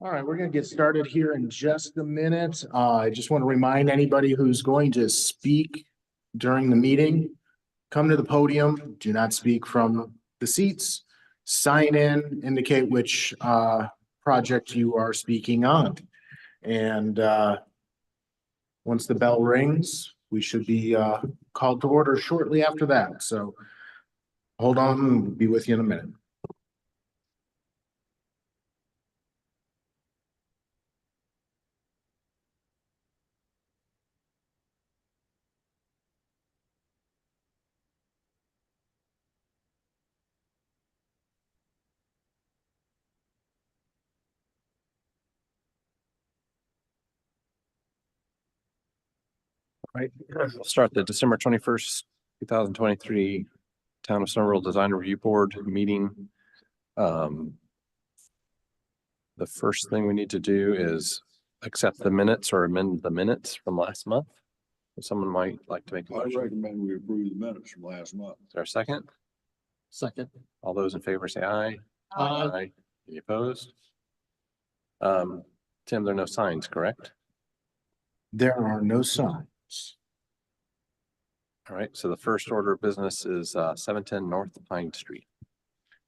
All right, we're going to get started here in just a minute. I just want to remind anybody who's going to speak during the meeting, come to the podium, do not speak from the seats, sign in, indicate which project you are speaking on. And once the bell rings, we should be called to order shortly after that. So hold on, we'll be with you in a minute. Right, we'll start the December 21st, 2023 Town of Somerville Design Review Board meeting. The first thing we need to do is accept the minutes or amend the minutes from last month. Someone might like to make a I motion. recommend we approve the minutes from last month. Is there a second? Second. All those in favor say aye. Aye. Any opposed? Tim, there are no signs, correct? There are no signs. All right, so the first order of business is 710 North Pine Street.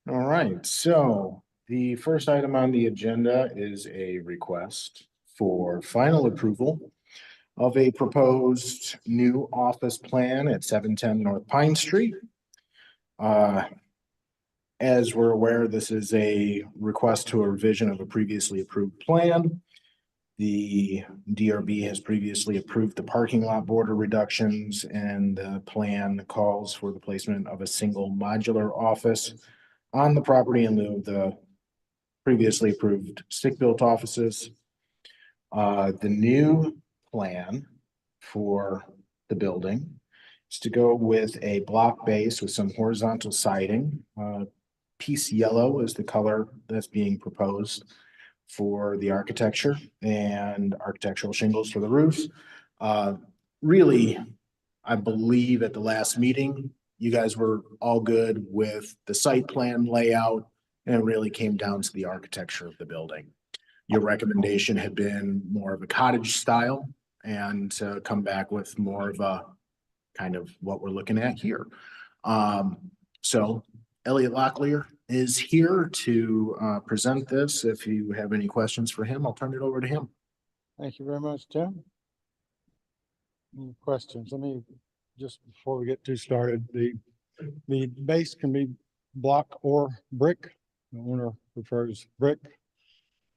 All right, so the first item on the agenda is a request for final approval of a proposed new office plan at 710 North Pine Street. As we're aware, this is a request to a revision of a previously approved plan. The DRB has previously approved the parking lot border reductions, and the plan calls for the placement of a single modular office on the property in lieu of the previously approved stick-built offices. The new plan for the building is to go with a block base with some horizontal siding. Peace yellow is the color that's being proposed for the architecture, and architectural shingles for the roofs. Really, I believe at the last meeting, you guys were all good with the site plan layout, and it really came down to the architecture of the building. Your recommendation had been more of a cottage style, and to come back with more of a kind of what we're looking at here. So Elliot Locklear is here to present this. If you have any questions for him, I'll turn it over to him. Thank you very much, Tim. Any questions? Let me, just before we get too started, the base can be block or brick. The owner prefers brick.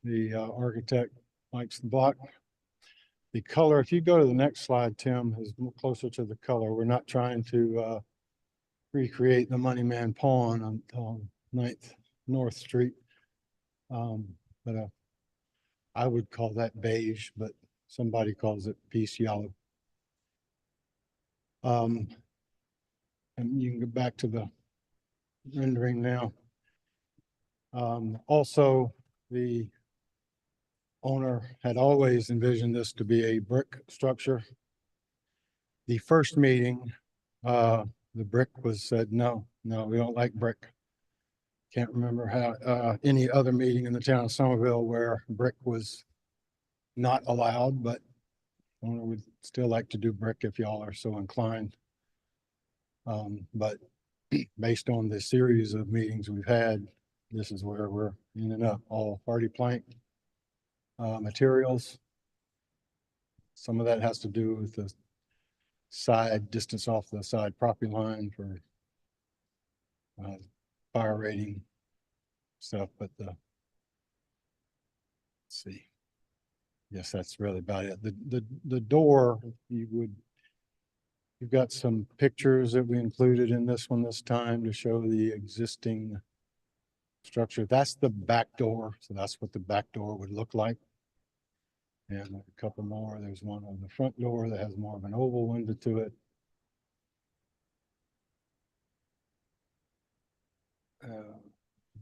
The architect likes the block. The color, if you go to the next slide, Tim, is closer to the color. We're not trying to recreate the Money Man Pawn on 9th North Street. But I would call that beige, but somebody calls it peace yellow. And you can go back to the rendering now. Also, the owner had always envisioned this to be a brick structure. The first meeting, the brick was said, no, we don't like brick. Can't remember how any other meeting in the town of Somerville where brick was not allowed, but owner would still like to do brick if y'all are so inclined. But based on the series of meetings we've had, this is where we're ending up, all hardy plank materials. Some of that has to do with the side distance off the side property line for fire rating stuff, but let's see. Yes, that's really about it. The door, you've got some pictures that we included in this one this time to show the existing structure. That's the back door, so that's what the back door would look like. And a couple more. There's one on the front door that has more of an oval window to it. I'm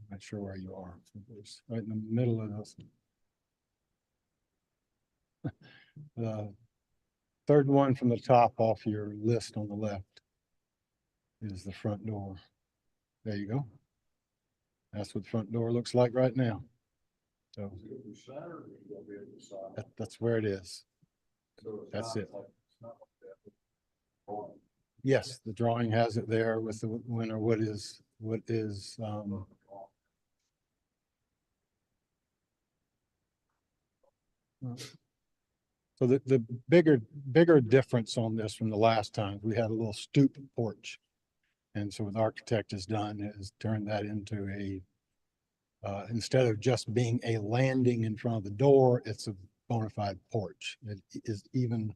not sure where you are. It's right in the middle of this. The third one from the top off your list on the left is the front door. There you go. That's what the front door looks like right now. So that's where it is. That's it. Yes, the drawing has it there with the winter, what is, so the bigger difference on this from the last time, we had a little stoop porch. And so what the architect has done is turn that into a, instead of just being a landing in front of the door, it's a bona fide porch. It is even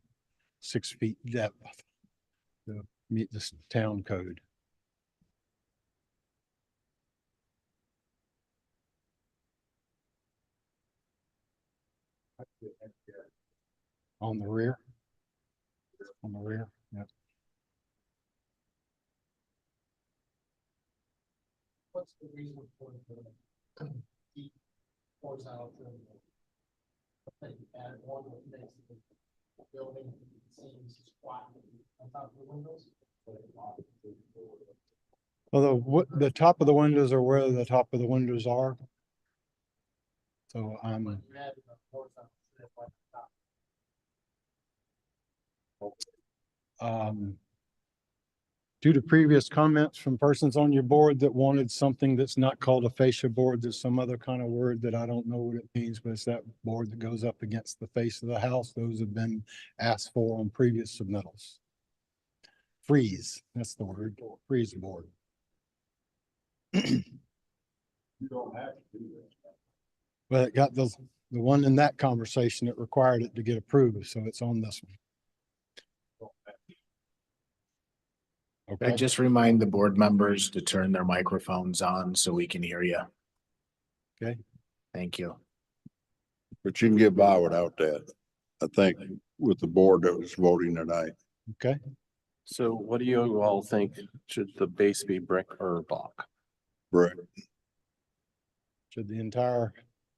6 feet depth to meet this town code. On the rear. On the rear, yeah. What's the reason for the deep horizontal trim? Like add one that makes the building seems squat on top of the windows. Although what the top of the windows are where the top of the windows are. So You add a horizontal trim like top. Due to previous comments from persons on your board that wanted something that's not called a fascia board, there's some other kind of word that I don't know what it means, but it's that board that goes up against the face of the house. Those have been asked for on previous submittals. Freeze, that's the word, freeze board. You don't have to do that. But it got the one in that conversation that required it to get approved, so it's on this one. I Okay, just remind the board members to turn their microphones on so we can hear you. okay. Thank you. But you can get by without that, I think, with the board that was voting tonight. Okay, So what do you all think? Should the base be brick or block? Brick. should the entire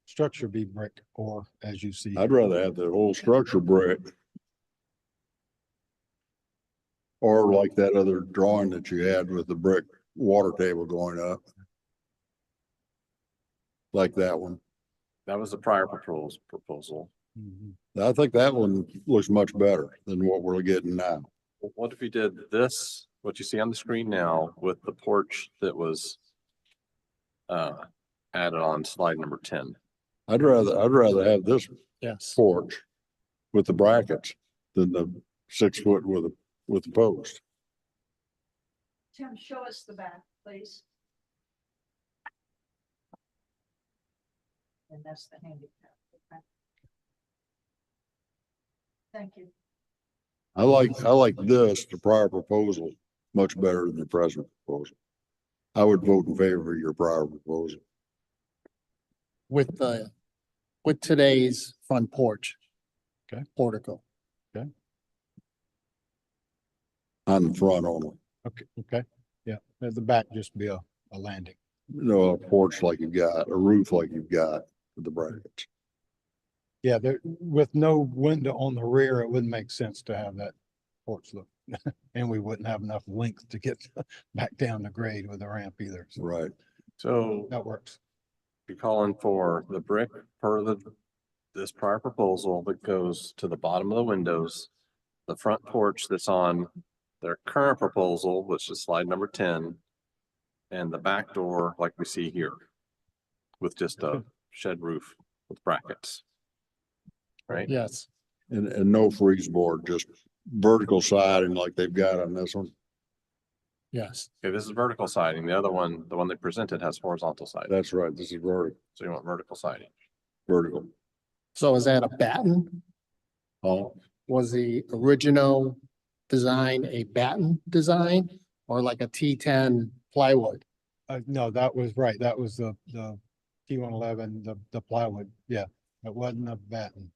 structure be brick or as you see? I'd rather have the whole structure brick. Or like that other drawing that you had with the brick water table going up. Like that one. That was the prior proposal. Mhm. I think that one looks much better than what we're getting now. What if you did this, what you see on the screen now with the porch that was added on slide number 10? I'd rather have this Yes. porch with the brackets than the 6 foot with the post. Tim, show us the back, please. And that's the handicap. Okay. Thank you. I like this, the prior proposal, much better than the present proposal. I would vote in favor of your prior proposal. With today's front porch. Okay. Portico. On the front only, Okay, yeah, at the back just be a landing. a porch like you've got, a roof like you've got with the brackets. Yeah, there, with no window on the rear, it wouldn't make sense to have that porch look. And we wouldn't have enough length to get back down the grade with the ramp either. So Right. So that works. you're calling for the brick per this prior proposal that goes to the bottom of the windows, the front porch that's on their current proposal, which is slide number 10, and the back door like we see here with just a shed roof with brackets. Right? Yes. And no freeze board, just vertical siding like they've got on this one. Yes. Okay, this is vertical siding. The other one, the one they presented has horizontal siding. That's right. This is So you want vertical siding. vertical. So is that a batten? Oh, Was the original design a batten design or like a T10 plywood? No, that was right. That was the T111, the plywood. Yeah, it wasn't a batten.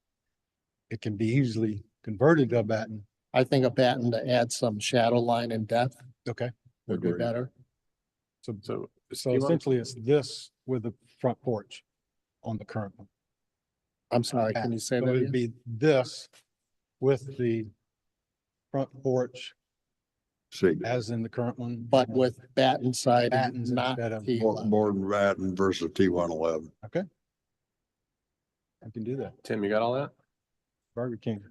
It can be easily converted to a batten. I think a batten to add some shadow line and depth Okay, would be Agreed. better. So so essentially it's this with the front porch on the current one. I'm sorry, can you say So that it'd again? be this with the front porch see, as in the current one. But with batten side, Battens not instead of T11. board and batten versus T111. Okay. I can do that. Tim, you got all that? Burger King.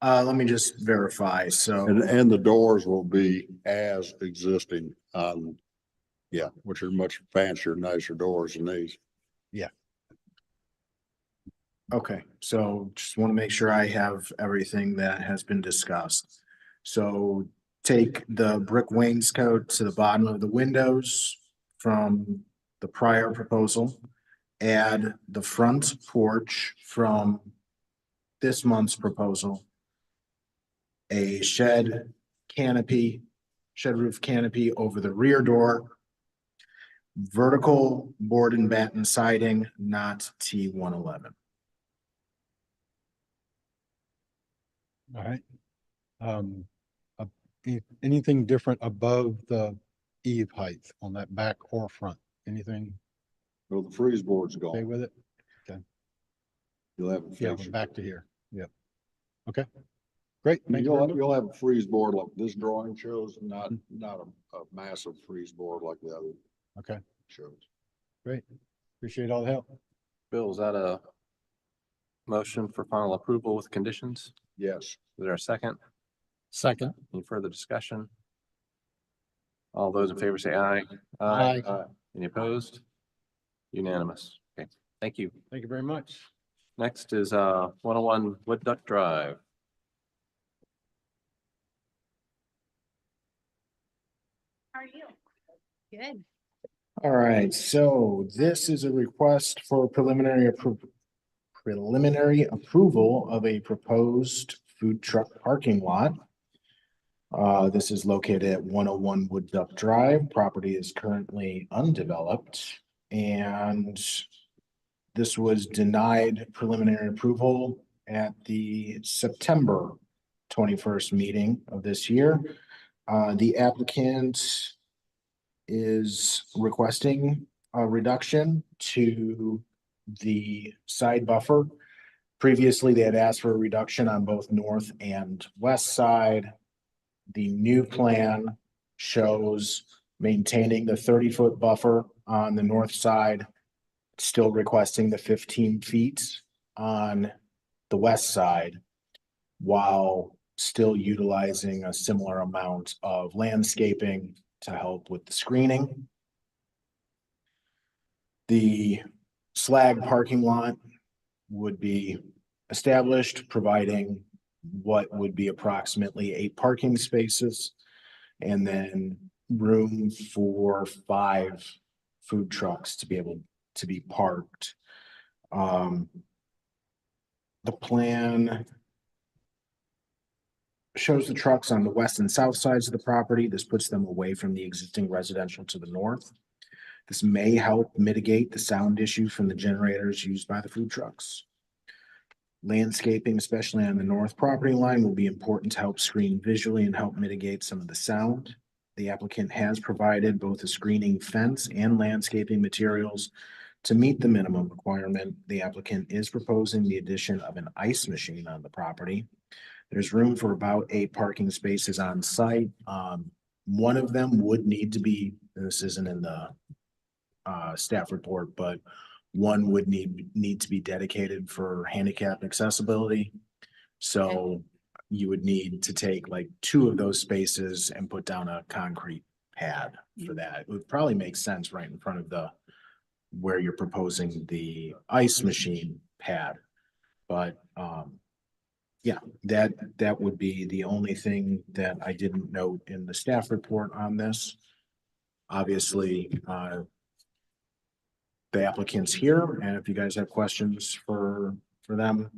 Let me just verify. So, And the doors will be as existing yeah, which are much fancier, nicer doors than these. okay, so just want to make sure I have everything that has been discussed. So take the brick wainscot to the bottom of the windows from the prior proposal. Add the front porch from this month's proposal. A shed roof canopy over the rear door. Vertical board and batten siding, not T111. All right. Anything different above the eave height on that back or front? Anything, Well, the freeze board's stay gone. with it? You'll have a Yeah, fixture. we're back to here. Yep. Okay. Great. Thank you very much. You'll have a freeze board like this drawing shows, not a massive freeze board like the other Okay, shows. great. Appreciate all the help. Bill, is that a motion for final approval with conditions? Yes. Is there a second? Second. Any further discussion? All those in favor say aye. Aye. Any opposed? Unanimous. Okay, thank you. Thank you very much. Next is 101 Wood Duck Drive. How are you? Good. All right, so this is a request for preliminary approval of a proposed food truck parking lot. This is located at 101 Wood Duck Drive. Property is currently undeveloped, and this was denied preliminary approval at the September 21st meeting of this year. The applicant is requesting a reduction to the side buffer. Previously, they had asked for a reduction on both north and west side. The new plan shows maintaining the 30-foot buffer on the north side, still requesting the 15 feet on the west side, while still utilizing a similar amount of landscaping to help with the screening. The slag parking lot would be established, providing what would be approximately 8 parking spaces, and then room for 5 food trucks to be able to be parked. The plan shows the trucks on the west and south sides of the property. This puts them away from the existing residential to the north. This may help mitigate the sound issue from the generators used by the food trucks. Landscaping, especially on the north property line, will be important to help screen visually and help mitigate some of the sound. The applicant has provided both a screening fence and landscaping materials to meet the minimum requirement. The applicant is proposing the addition of an ice machine on the property. There's room for about 8 parking spaces on site. One of them would need to be, this isn't in the staff report, but one would need to be dedicated for handicap accessibility. So you would need to take like 2 of those spaces and put down a concrete pad for that. It would probably make sense right in front of where you're proposing the ice machine pad. But yeah, that would be the only thing that I didn't note in the staff report on this. Obviously, the applicant's here, and if you guys have questions for them,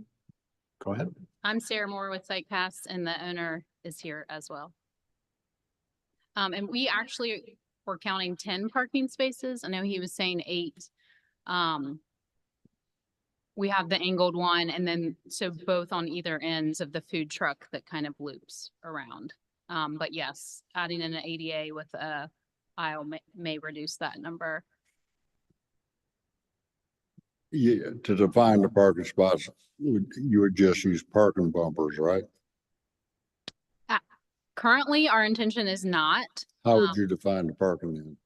go ahead. I'm Sarah Moore with SiteCast, and the owner is here as well. And we actually were counting 10 parking spaces. I know he was saying 8. We have the angled one, and then so both on either ends of the food truck that kind of loops around. But yes, adding in an ADA with a aisle may reduce that number. Yeah, to define the parking spots, you would just use parking bumpers, right? Currently, our intention is not. How would you define the parking then?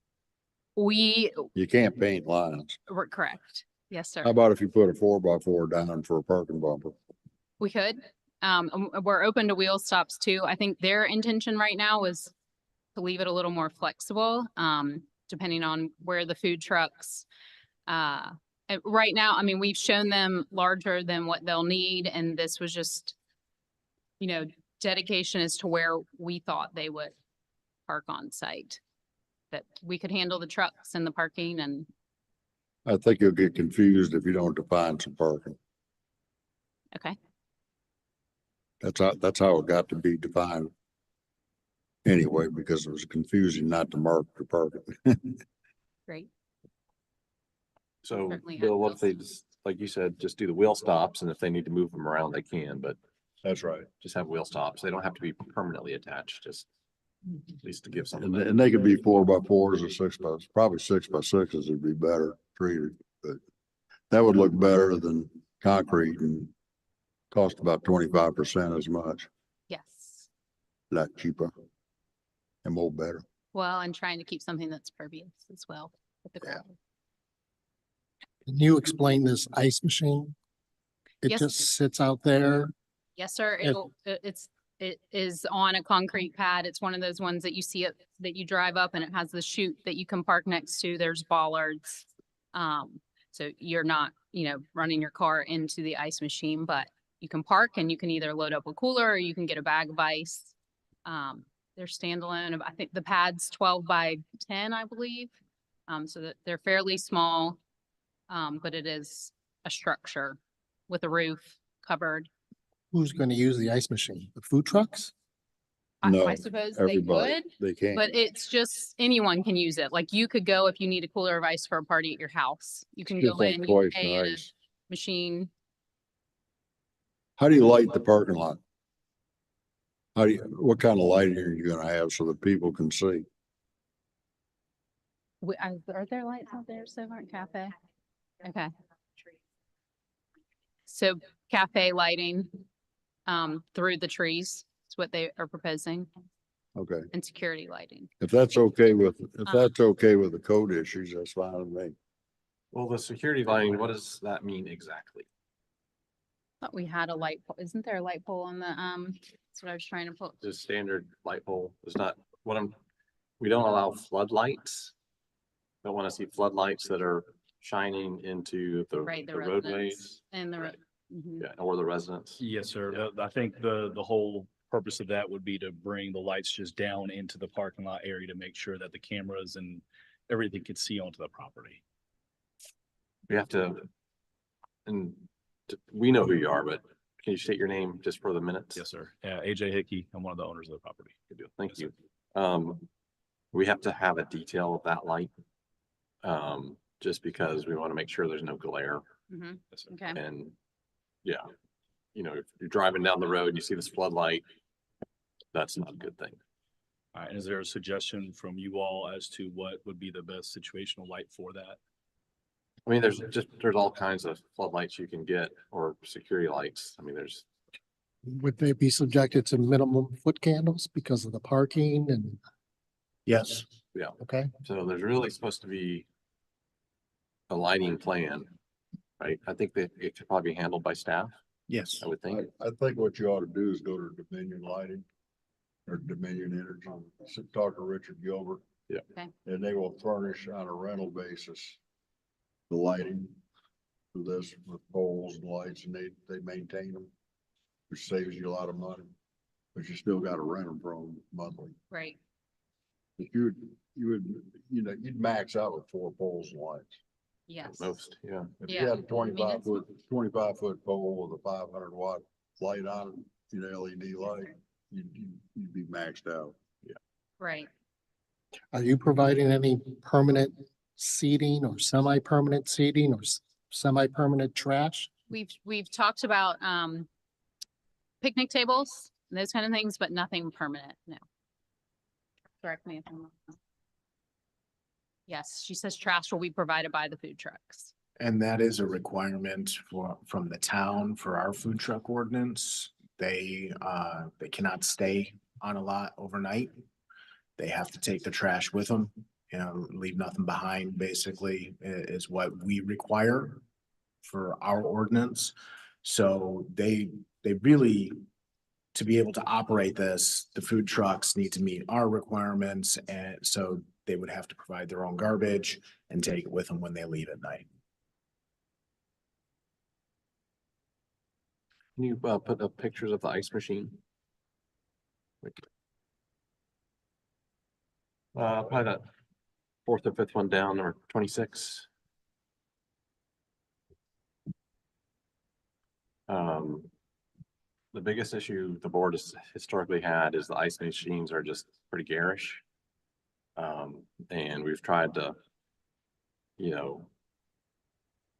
We You can't paint lines. were correct. Yes, sir. How about if you put a 4x4 down for a parking bumper? We could. We're open to wheel stops too. I think their intention right now was to leave it a little more flexible, depending on where the food trucks. Right now, I mean, we've shown them larger than what they'll need, and this was just, dedication as to where we thought they would park on site. That we could handle the trucks and the parking and, I think you'll get confused if you don't define some parking. okay, That's how it got to be defined. Anyway, because it was confusing not to mark the parking. great. So, Certainly have Bill, what if those. they just, like you said, just do the wheel stops, and if they need to move them around, they can, but That's right. just have wheel stops. They don't have to be permanently attached, just at least to give And, something. and they could be 4x4s or probably 6x6s would be better treated, but that would look better than concrete and cost about 25% as much, Yes. lot cheaper and more better. Well, and trying to keep something that's pervious as well with the Yeah. ground. Can you explain this ice machine? It Yes. just sits out there. Yes, sir. If- It is on a concrete pad. It's one of those ones that you see it, that you drive up and it has the chute that you can park next to. There's bollards. So you're not, running your car into the ice machine, but you can park and you can either load up a cooler or you can get a bag of ice. They're standalone. I think the pad's 12 by 10, I believe. So that they're fairly small. But it is a structure with a roof covered. Who's going to use the ice machine? The food trucks? I No, suppose they Everybody, would, they can't. but it's just anyone can use it. Like you could go if you need a cooler of ice for a party at your house. You can go Just like in, you twice pay the at a ice. machine. How do you light the parking lot? What kind of lighting are you gonna have so that people can see? Are there lights out there, Silver Cafe? Okay. So cafe lighting, through the trees is what they are proposing, Okay, and security lighting. if that's okay with the code issues, that's fine with me. Well, the security lighting, what does that mean exactly? Thought we had a light pole. Isn't there a light pole on the, that's what I was trying to put. Just standard light pole. It's not we don't allow floodlights. Don't want to see floodlights that are shining into the Right, the roadways. residents and the, Right. mhm. Yeah, or the residents. Yes, sir. I think the whole purpose of that would be to bring the lights just down into the parking lot area to make sure that the cameras and everything could see onto the property. We have to, and we know who you are, but can you state your name just for the minutes? Yes, sir. AJ Hickey, I'm one of the owners of the property. Good deal. Thank you. We have to have a detail of that light. Just because we want to make sure there's no glare Mhm. Yes, sir. Okay. and, yeah. If you're driving down the road and you see this floodlight, that's not a good thing. All right. And is there a suggestion from you all as to what would be the best situational light for that? I mean, there's all kinds of floodlights you can get or security lights. I mean, there's, Would they be subjected to minimum foot candles because of the parking and, Yes. okay? so there's really supposed to be a lighting plan, right? I think that it could probably be handled by staff, Yes. I would think. I think what you ought to do is go to Dominion Lighting or Dominion Energy, talk to Richard Gilbert. Yeah. Okay. And they will furnish on a rental basis the lighting for this with poles and lights, and they maintain them, which saves you a lot of money. But you still got to rent them from monthly. Right. If you'd max out with 4 poles and lights. Yes. Most, yeah. If you Yeah, had a well, I mean, 25-foot pole with a 500-watt light on it, LED light, you'd be maxed out. Right. Are you providing any permanent seating or semi-permanent seating or semi-permanent trash? We've talked about, picnic tables, and those kind of things, but nothing permanent, no. Correct me if I'm wrong. Yes, she says trash will be provided by the food trucks. And that is a requirement from the town for our food truck ordinance. They cannot stay on a lot overnight. They have to take the trash with them, leave nothing behind, basically, is what we require. for our ordinance. So they really, to be able to operate this, the food trucks need to meet our requirements. And so they would have to provide their own garbage and take it with them when they leave at night. Can you put up pictures of the ice machine? Probably that fourth or fifth one down, number 26. The biggest issue the board has historically had is the ice machines are just pretty garish. And we've tried to, you know,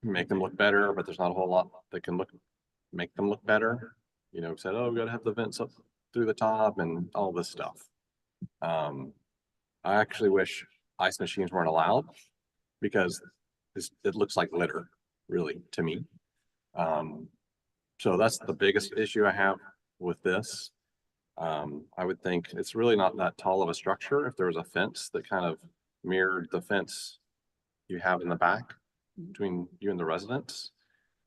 make them look better, but there's not a whole lot that can make them look better. You know, said, oh, we gotta have the vents up through the top and all this stuff. I actually wish ice machines weren't allowed because it looks like litter, really, to me. So that's the biggest issue I have with this. I would think it's really not that tall of a structure. If there was a fence that kind of mirrored the fence you have in the back between you and the residents,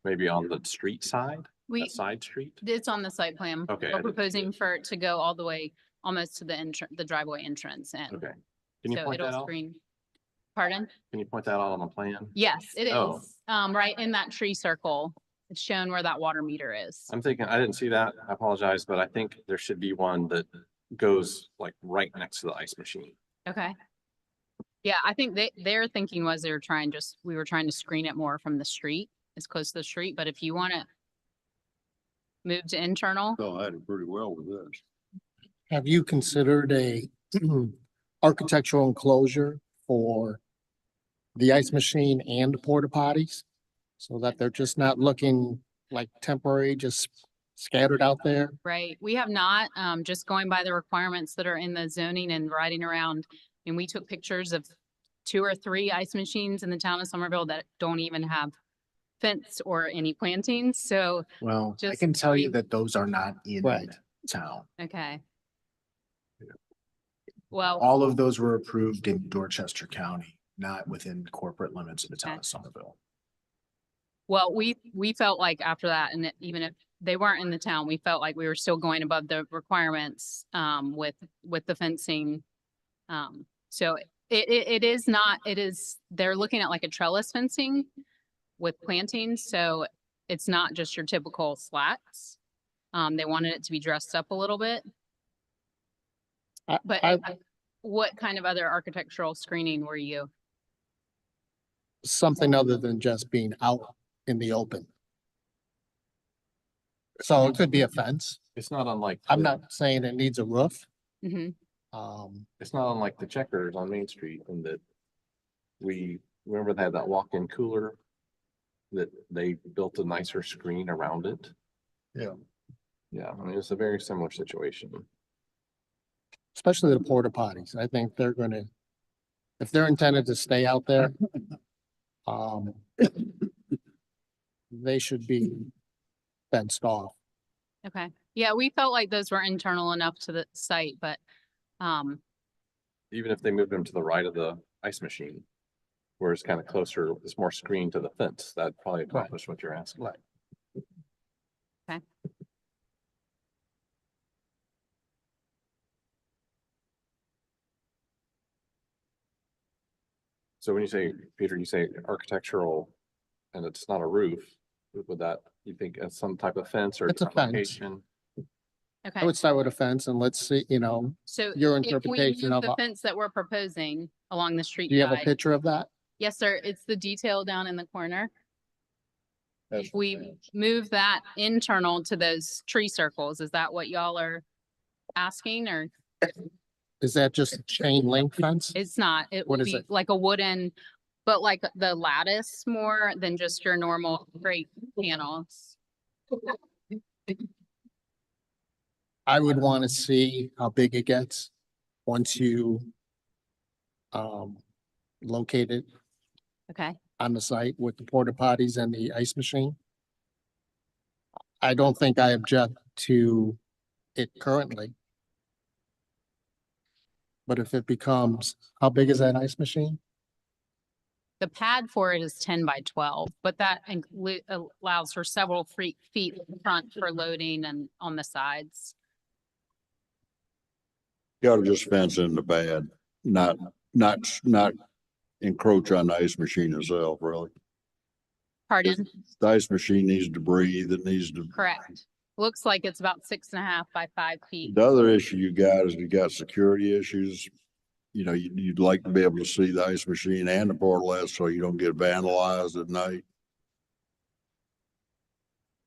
maybe on the street side, that side street. It's on the site plan. Okay, I We're didn't see proposing it. for it to go all the way almost to the driveway entrance and Okay. Can you so point that it'll out? screen. Pardon? Can you point that out on the plan? Yes, it Oh. is. Right in that tree circle. It's shown where that water meter is. I'm thinking, I didn't see that. I apologize, but I think there should be one that goes like right next to the ice machine. Okay. Yeah, I think their thinking was we were trying to screen it more from the street, as close to the street, but if you want to move to internal, So I did pretty well with this. Have you considered a architectural enclosure for the ice machine and the porta potties? So that they're just not looking like temporary, just scattered out there? right? We have not, just going by the requirements that are in the zoning and riding around. And we took pictures of 2 or 3 ice machines in the town of Somerville that don't even have fence or any plantings. So, Well, I Just can tell you three- that those are not in Right. town. okay. Well, All of those were approved in Dorchester County, not within corporate limits of the town Okay. of Somerville. well, we felt like after that, and even if they weren't in the town, we felt like we were still going above the requirements, with the fencing. So it is not, they're looking at like a trellis fencing with plantings, so it's not just your typical slats. They wanted it to be dressed up a little bit, but what kind of other architectural screening were you? Something other than just being out in the open. So it could be a fence. It's not unlike. I'm the- not saying it needs a roof. Hmm. It's not unlike the Checkers on Main Street in that we, remember they had that walk-in cooler that they built a nicer screen around it. Yeah. Yeah, I mean, it's a very similar situation. Especially the porta potties. I think they're gonna, if they're intended to stay out there, they should be fenced off. Okay, yeah, we felt like those were internal enough to the site, but, Even if they moved them to the right of the ice machine, where it's kind of closer, it's more screened to the fence, that'd probably accomplish what you're asking. Right. So when you say, Peter, you say architectural and it's not a roof, would that, you think it's some type of fence or It's a different fence. location? I okay. would start with a fence and let's see, So your if we interpretation move of the a- fence that we're proposing along the street do you have a side. picture of that? Yes, sir. It's the detail down in the corner. That's If we move that internal to those tree circles, is that what y'all are asking, or Is that just a chain link fence? it's not? It What will is be it? like a wooden, but like the lattice more than just your normal straight panels. I would want to see how big it gets once you locate it Okay, on the site with the porta potties and the ice machine. I don't think I object to it currently. But if it becomes, how big is that ice machine? The pad for it is 10 by 12, but that allows for several feet in front for loading and on the sides. You ought to just fence in the pad, not encroach on the ice machine itself, really. Pardon? The ice machine needs to breathe, it needs to. Correct. Looks like it's about 6.5 by 5 feet. The other issue you got is you got security issues. You know, you'd like to be able to see the ice machine and the portalets so you don't get vandalized at night.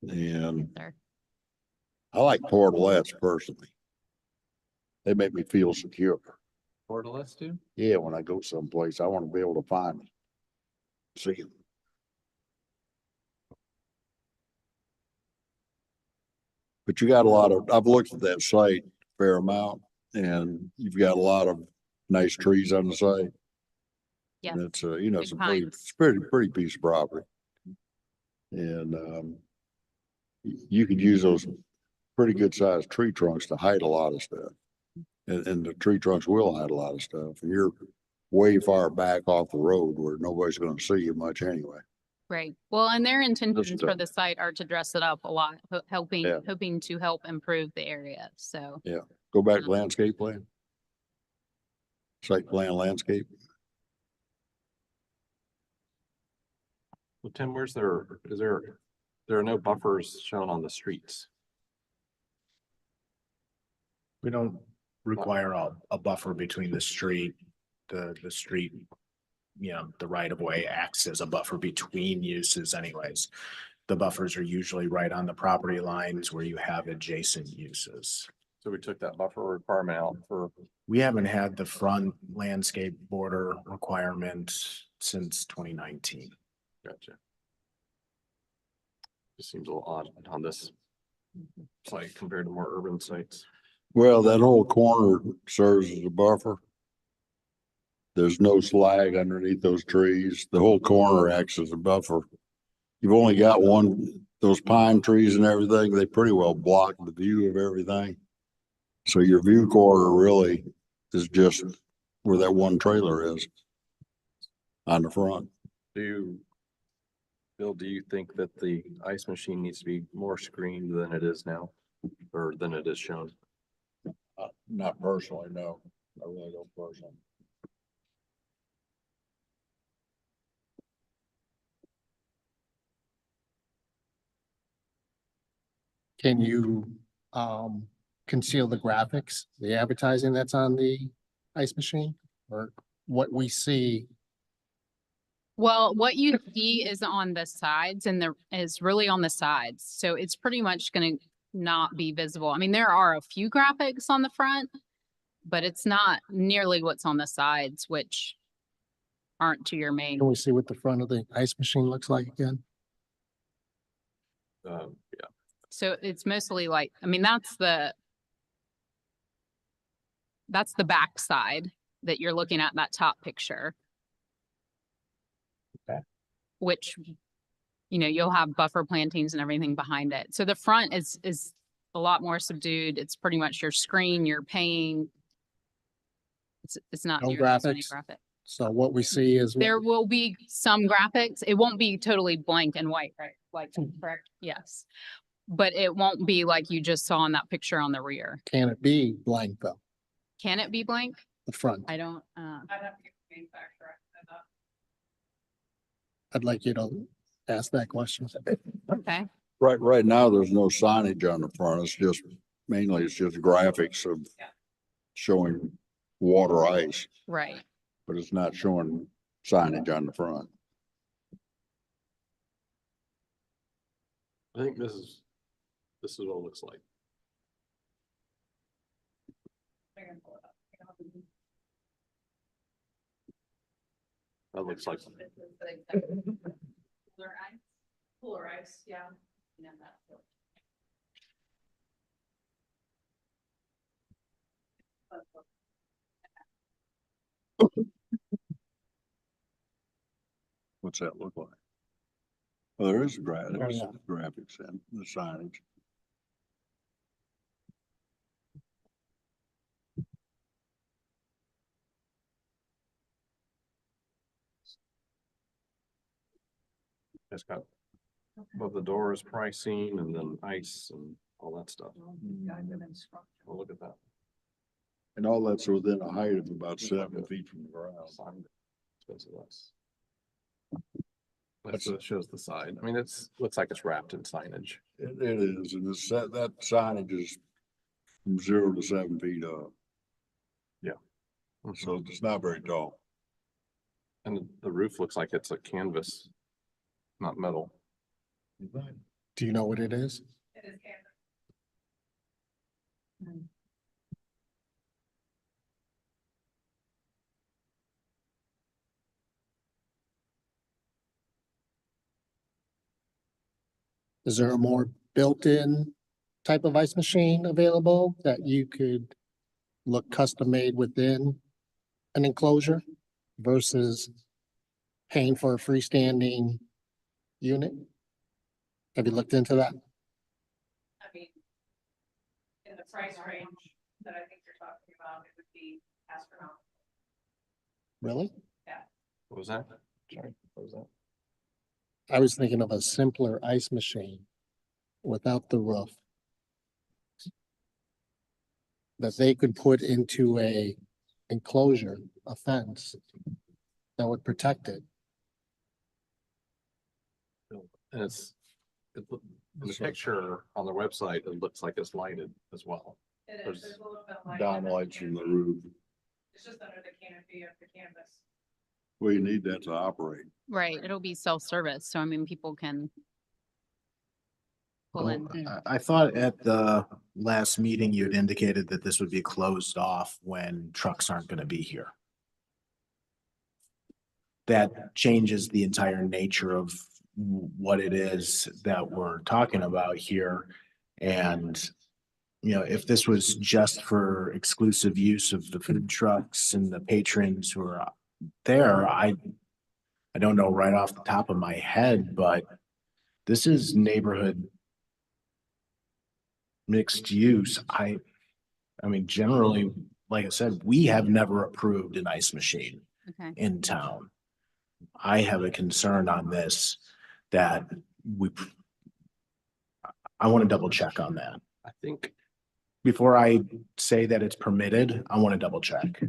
And Sir. I like portalets personally. They make me feel secure. Portalets too? Yeah, when I go someplace, I want to be able to find them. See them. But you got a lot of, I've looked at that site a fair amount, and you've got a lot of nice trees on the site. Yes. And it's you know, Big it's pretty piece of property. And, you could use those pretty good sized tree trunks to hide a lot of stuff. And the tree trunks will hide a lot of stuff. And you're way far back off the road where nobody's gonna see you much anyway. Right. Well, and their intentions for done. the site are to dress it up a lot, Yeah. hoping to help improve the area. So Go back to landscape plan. Site plan landscape. Well, Tim, there are no buffers shown on the streets. We don't require a buffer between the street, the street, you know, the right of way acts as a buffer between uses anyways. The buffers are usually right on the property lines where you have adjacent uses. So we took that buffer requirement out for, We haven't had the front landscape border requirement since 2019. gotcha. Just seems a little odd on this site compared to more urban sites. Well, that whole corner serves as a buffer. There's no slag underneath those trees. The whole corner acts as a buffer. You've only got those pine trees and everything, they pretty well block the view of everything. So your view corridor really is just where that one trailer is on the front. Bill, do you think that the ice machine needs to be more screened than it is now, or than it is shown? Not personally, no. I really don't personally. Can you conceal the graphics, the advertising that's on the ice machine? Or what we see, Well, what you see is on the sides and is really on the sides. So it's pretty much going to not be visible. I mean, there are a few graphics on the front, but it's not nearly what's on the sides, which aren't to your main. can we see what the front of the ice machine looks like again? Yeah, So it's mostly like, I mean, that's the back side that you're looking at, that top picture. Okay. Which, you know, you'll have buffer plantings and everything behind it. So the front is a lot more subdued. It's pretty much your screen, you're paying. It's not No nearly as many graphics? graphics. So what we see is. There will be some graphics. It won't be totally blank and white, right? Like, correct? Yes. But it won't be like you just saw in that picture on the rear. Can it be blank though, Can it be blank? the front? I don't, I'd like you to ask that question. okay. Right now, there's no signage on the front. It's just graphics of showing water ice, Right. but it's not showing signage on the front. I think this is what it looks like. That looks like, Cooler ice, yeah. What's that look like? Well, there is there's yeah. graphics and the signage. It's got above the doors pricing and then ice and all that stuff. Well, look at that. And all that's within a height of about 7 feet from the ground. Expensive less. That's what it shows the side. I mean, looks like it's wrapped in signage. It is, and it's that signage is from 0 to 7 feet up, so it's not very tall. And the roof looks like it's a canvas, not metal. Do you know what it is? It is canvas. Is there a more built-in type of ice machine available that you could look custom made within an enclosure versus paying for a freestanding unit? Have you looked into that? I mean, in the price range that I think you're talking about, it would be astronomical. Really? What was that? Sorry, what was that? I was thinking of a simpler ice machine without the roof that they could put into a enclosure, a fence that would protect it. And in the picture on their website, it looks like it's lighted as well. It There's is, there's a little bit of light. Downlights from the roof. It's just under the canopy of the canvas. Well, you need that to operate. Right, it'll be self-service, so I mean, people can pull in. I thought at the last meeting you had indicated that this would be closed off when trucks aren't gonna be here. That changes the entire nature of what it is that we're talking about here. And, you know, if this was just for exclusive use of the food trucks and the patrons who are there, I don't know right off the top of my head, but this is neighborhood mixed use. I mean, generally, like I said, we have never approved an ice machine Okay, in town. I have a concern on this that I want to double check on that. I think Before I say that it's permitted, I want to double check.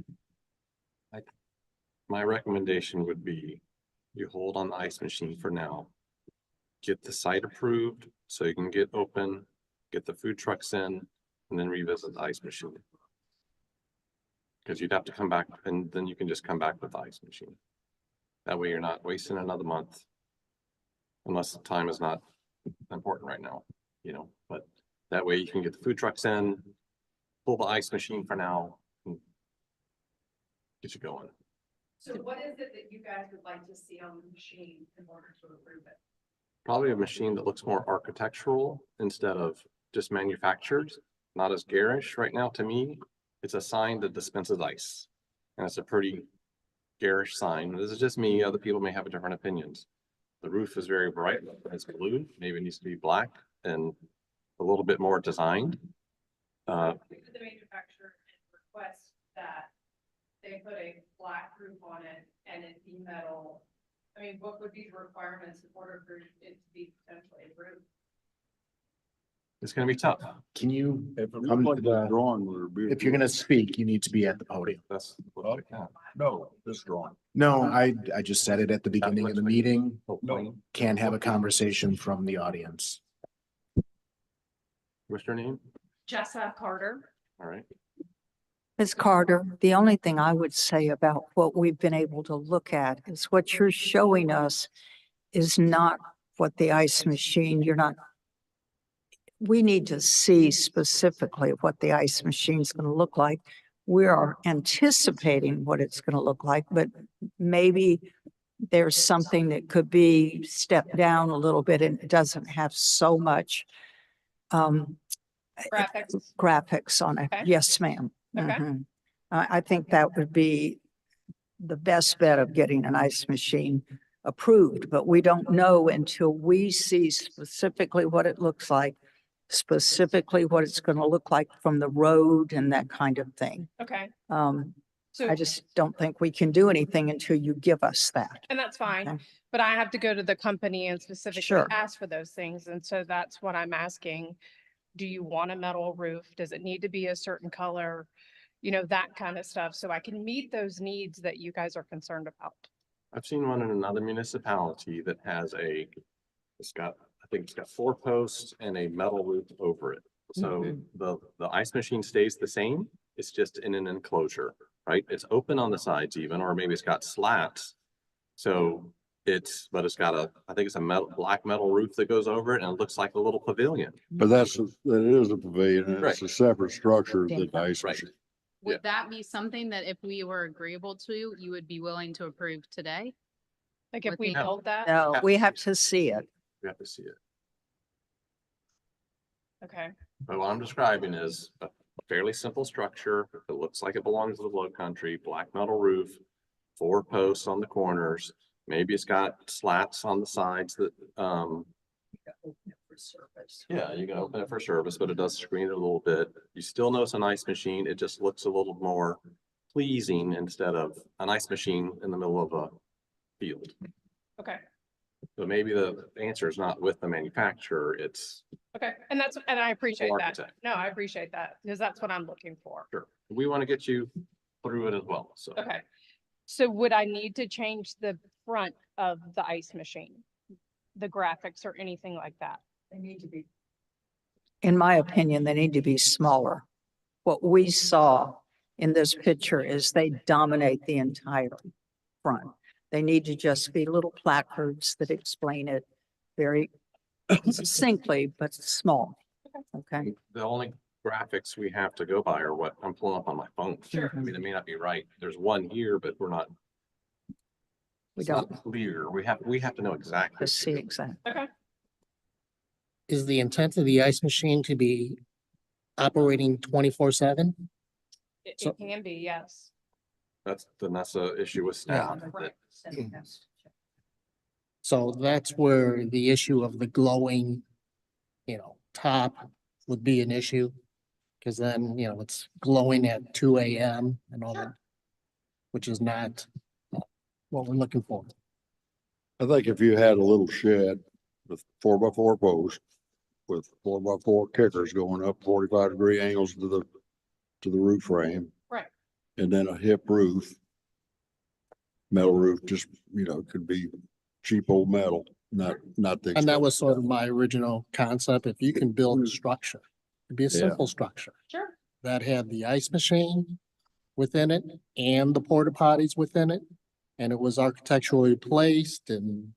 my recommendation would be you hold on the ice machine for now. Get the site approved so you can get open, get the food trucks in, and then revisit the ice machine. Because you'd have to come back and then you can just come back with the ice machine. That way you're not wasting another month. Unless the time is not important right now, you know, but that way you can get the food trucks in, pull the ice machine for now, and get you going. So what is it that you guys would like to see on the machine in order to approve it? Probably a machine that looks more architectural instead of just manufactured, not as garish right now to me. It's a sign that dispenses ice. And it's a pretty garish sign. This is just me. Other people may have different opinions. The roof is very bright. It's blue. Maybe it needs to be black and a little bit more designed. Could the manufacturer request that they put a black roof on it and it be metal? I mean, what would be the requirements in order for it to be potentially a roof? It's gonna be tough. Can you, If it Come looked to like the- the drawing, would be. if you're gonna speak, you need to be at the podium. That's what I can. No, this drawing. No, I just said it at the beginning of the meeting. No. Can't have a conversation from the audience. What's your name? Jessa Carter. All right. Ms. Carter, the only thing I would say about what we've been able to look at is what you're showing us is not what the ice machine, we need to see specifically what the ice machine is going to look like. We are anticipating what it's going to look like, but maybe there's something that could be stepped down a little bit and it doesn't have so much graphics on it. Okay. Yes, ma'am. Okay. Mhm. I think that would be the best bet of getting an ice machine approved, but we don't know until we see specifically what it looks like, specifically what it's going to look like from the road and that kind of thing. Okay. I just don't think we can do anything until you give us that. And that's fine, Okay. but I have to go to the company and specifically Sure. ask for those things. And so that's what I'm asking. Do you want a metal roof? Does it need to be a certain color? You know, that kind of stuff. So I can meet those needs that you guys are concerned about. I've seen one in another municipality that has it's got, I think it's got 4 posts and a metal roof over it. So the ice machine stays the same. It's just in an enclosure, right? It's open on the sides even, or maybe it's got slats. So but it's got I think it's a black metal roof that goes over it and it looks like a little pavilion. But that is a pavilion, and it's Right. a separate structure than the ice Right. machine. Would that be something that if we were agreeable to, you would be willing to approve today? Like if With we the- build that, No, Yeah. we have to see it. You have to see it. okay. But what I'm describing is a fairly simple structure. It looks like it belongs to the low country, black metal roof, 4 posts on the corners. Maybe it's got slats on the sides that, yeah, you can open it for service, but it does screen it a little bit. You still know it's an ice machine. It just looks a little more pleasing instead of an ice machine in the middle of a field. Okay. So maybe the answer is not with the manufacturer, it's Okay. And I appreciate that. architect. No, I appreciate that because that's what I'm looking for. Sure. We want to get you through it as well, so. Okay. So would I need to change the front of the ice machine? The graphics or anything like that? They need to be. In my opinion, they need to be smaller. What we saw in this picture is they dominate the entire front. They need to just be little placards that explain it very succinctly, but small. Okay. The only graphics we have to go by are what I'm pulling up on my phone. Sure. I mean, it may not be right. There's one here, but we're not. We It's not don't clear. We have to know exactly. just see exactly. Okay. Is the intent of the ice machine to be operating 24/7? It So- can be, yes. That's the issue with staff. that- So that's where the issue of the glowing, top would be an issue. Cause then, it's glowing at 2 AM and all that, which is not what we're looking for. I think if you had a little shed with 4x4 posts with 4x4 kickers going up 45-degree angles to the roof frame. Right. And then a hip roof, metal roof, just, could be cheap old metal, not the. And that was sort of my original concept. If you can build a structure, it'd be a Yeah. simple structure Sure. that had the ice machine within it and the porta potties within it. And it was architecturally placed and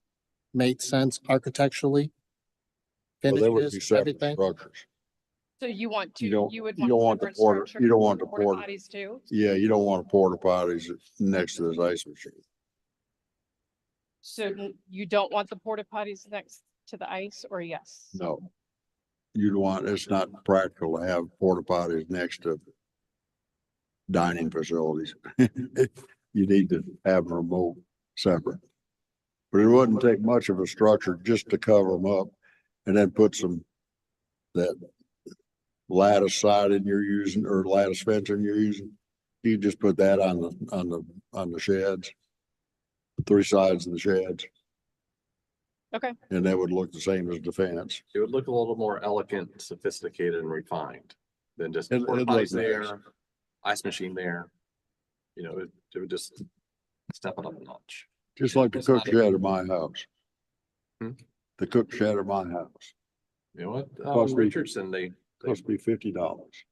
made sense architecturally. Well, there would be Finishes, separate everything. structures. So you want to, You don't- you would you don't want want the a different porta- structure you don't for want the porta porta- potties too? Yeah, you don't want porta potties next to this ice machine. So you don't want the porta potties next to the ice or yes? No. It's not practical to have porta potties next to dining facilities. You need to have them remote separate. But it wouldn't take much of a structure just to cover them up and then put that lattice siding you're using or lattice fencing you're using. You just put that on the sheds, 3 sides of the sheds. Okay. And that would look the same as the fence. It would look a little more elegant, sophisticated and refined than just It- porta it'd look potties there, nice. ice machine there. It would just step it up a notch. Just like the It's cook not a shed big- at my house. Hmm? The cook shed at my house You know what? Must be- Richardson, they must be $50.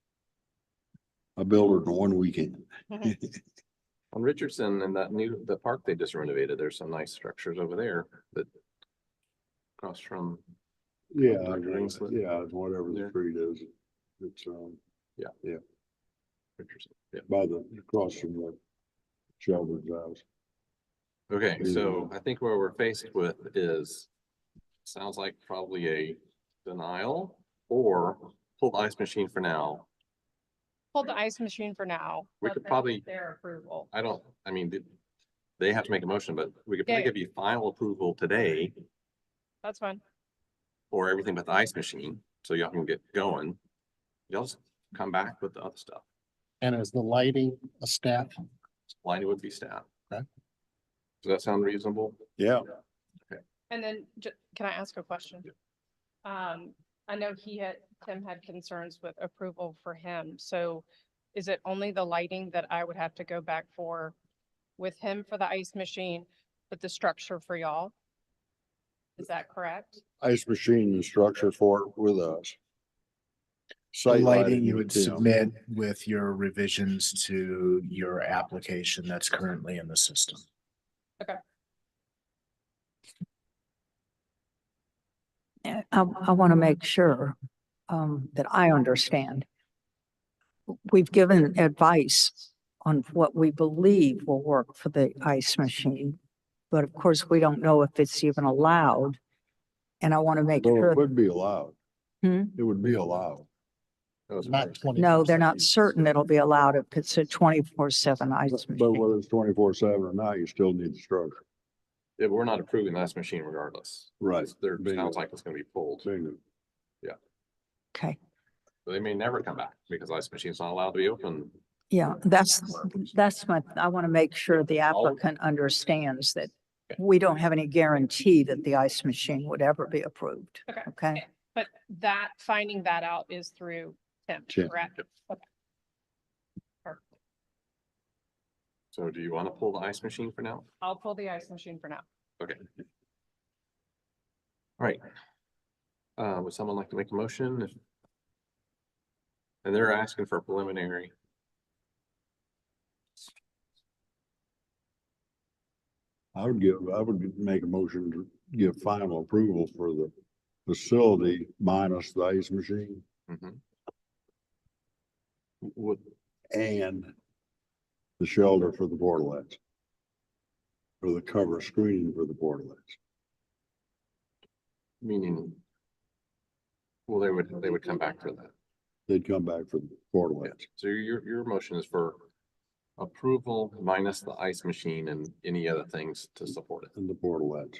I built it in one weekend. on Richardson and the park they just renovated, there's some nice structures over there that across from, Yeah, Ringslet. yeah, whatever the There. street is. It's, Richardson. Yeah. across from the Shelburne's house. Okay, so Yeah. I think where we're faced with is, sounds like probably a denial or pull the ice machine for now. Hold the ice machine for now. We let could them probably- get their approval. They have to make a motion, but we could probably Yeah. give you final approval today That's fine. for everything but the ice machine, so y'all can get going. Y'all just come back with the other stuff. And is the lighting a staff lighting would be staff. Okay. Does that sound reasonable? Yeah. And then can I ask a question? I know Tim had concerns with approval for him. So is it only the lighting that I would have to go back for with him for the ice machine, but the structure for y'all? Is that correct? Ice machine and structure for it with us. The Site lighting you with would Tim. submit with your revisions to your application that's currently in the system. I want to make sure that I understand. We've given advice on what we believe will work for the ice machine, but of course, we don't know if it's even allowed. And I want to make Though sure. it would be allowed. Hmm? It would be allowed. Not 20. No, they're not certain it'll be allowed if it's a 24/7 ice But machine. whether it's 24/7 or not, you still need the structure. Yeah, but we're not approving the ice machine regardless. Right. There Bingo. sounds like it's gonna be pulled. Bingo. Okay, So they may never come back because the ice machine's not allowed to be open. yeah, that's I want to make sure the applicant understands that we don't have any guarantee that the ice machine would ever be approved. Okay. Okay, But finding that out is through Tim, Tim. correct? Okay. Perfect. So do you want to pull the ice machine for now? I'll pull the ice machine for now. Okay. All right. Would someone like to make a motion? And they're asking for a preliminary. I would make a motion to give final approval for the facility minus the ice machine Would, and the shelter for the portalets. Or the cover screening for the portalets. meaning. Well, they would come back for that. They'd come back for the portalets. So your motion is for approval minus the ice machine and any other things to support it. And the portalets.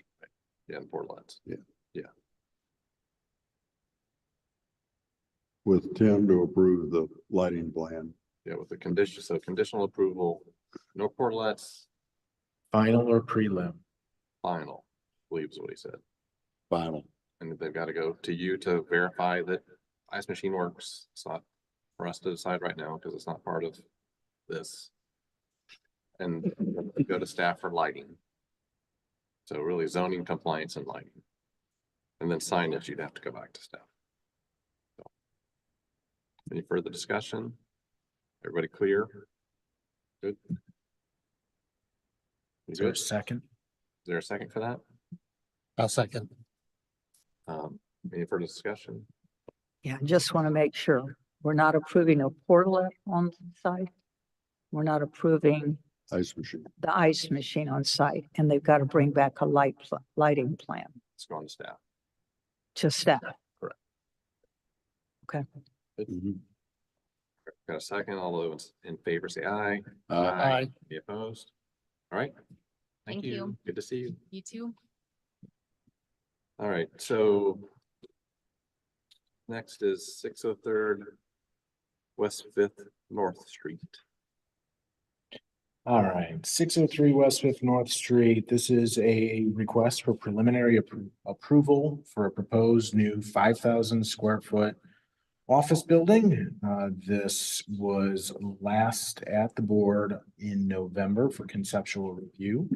Yeah, and portlets. With Tim to approve the lighting plan. Yeah, with the condition, so conditional approval, no portlets, Final or prelim? final, I believe is what he said. Final. And they've got to go to you to verify that ice machine works. It's not for us to decide right now because it's not part of this. And go to staff for lighting. So really zoning compliance and lighting. And then signage, you'd have to go back to staff. So, any further discussion? Everybody clear? Good. You Is there a good? Is second? there a second for that? I'll second. Any further discussion? yeah, just want to make sure we're not approving a portalet on site. We're not approving Ice machine. the ice machine on site, and they've got to bring back a lighting plan Let's go on to staff. to staff. Mhm. Got a second? All those in favor say aye. Aye. Any opposed? All right. Thank Thank you. you. Good to see you. You too. All right, so next is 603rd West Fifth North Street. All right, 603 West Fifth North Street. This is a request for preliminary approval for a proposed new 5,000 square foot office building. This was last at the board in November for conceptual review.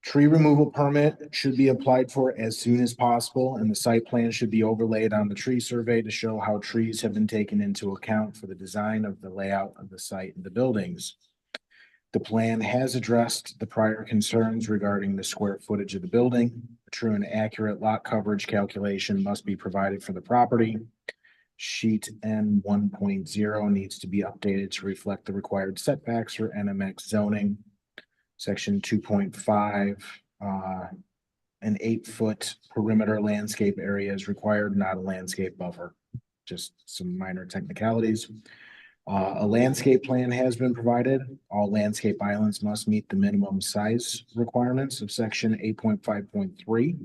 Tree removal permit should be applied for as soon as possible, and the site plan should be overlaid on the tree survey to show how trees have been taken into account for the design of the layout of the site and the buildings. The plan has addressed the prior concerns regarding the square footage of the building. A true and accurate lot coverage calculation must be provided for the property. Sheet N 1.0 needs to be updated to reflect the required setbacks for NMX zoning. Section 2.5, an 8-foot perimeter landscape area is required, not a landscape buffer. Just some minor technicalities. A landscape plan has been provided. All landscape islands must meet the minimum size requirements of section 8.5.3.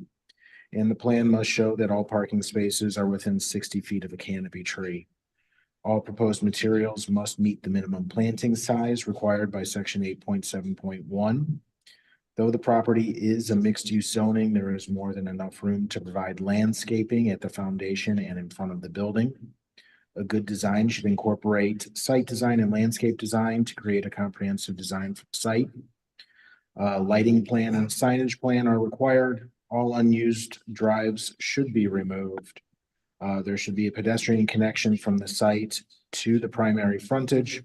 And the plan must show that all parking spaces are within 60 feet of a canopy tree. All proposed materials must meet the minimum planting size required by section 8.7.1. Though the property is a mixed-use zoning, there is more than enough room to provide landscaping at the foundation and in front of the building. A good design should incorporate site design and landscape design to create a comprehensive design for the site. Lighting plan and signage plan are required. All unused drives should be removed. There should be a pedestrian connection from the site to the primary frontage.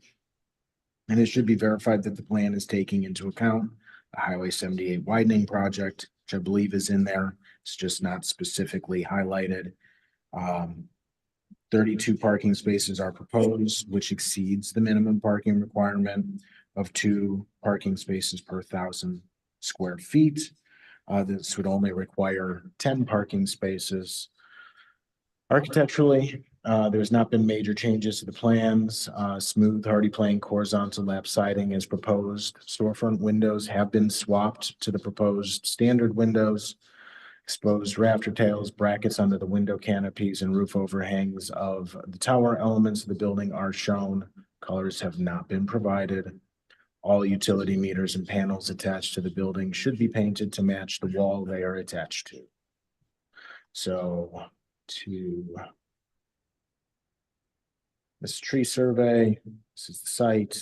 And it should be verified that the plan is taking into account the Highway 78 widening project, which I believe is in there. It's just not specifically highlighted. 32 parking spaces are proposed, which exceeds the minimum parking requirement of 2 parking spaces per 1,000 square feet. This would only require 10 parking spaces. Architecturally, there's not been major changes to the plans. Smooth, hardy plank, horizontal lap siding is proposed. Storefront windows have been swapped to the proposed standard windows. Exposed rafter tails, brackets under the window canopies, and roof overhangs of the tower elements of the building are shown. Colors have not been provided. All utility meters and panels attached to the building should be painted to match the wall they are attached to. So this tree survey, this is the site.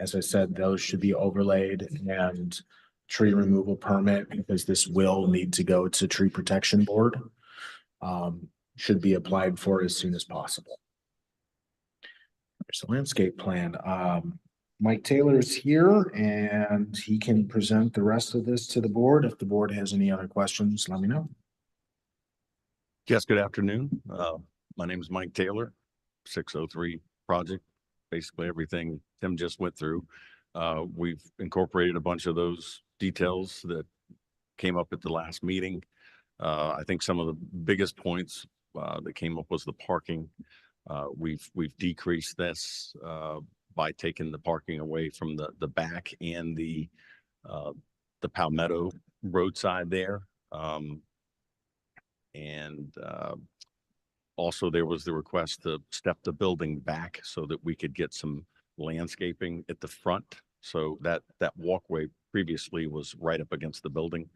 As I said, those should be overlaid and tree removal permit, because this will need to go to tree protection board. Should be applied for as soon as possible. There's a landscape plan. Mike Taylor is here and he can present the rest of this to the board. If the board has any other questions, let me know. Yes, good afternoon. My name is Mike Taylor, 603 project. Basically everything Tim just went through. We've incorporated a bunch of those details that came up at the last meeting. I think some of the biggest points that came up was the parking. We've decreased this by taking the parking away from the back and the Palmetto roadside there. Also there was the request to step the building back so that we could get some landscaping at the front. So that walkway previously was right up against the building.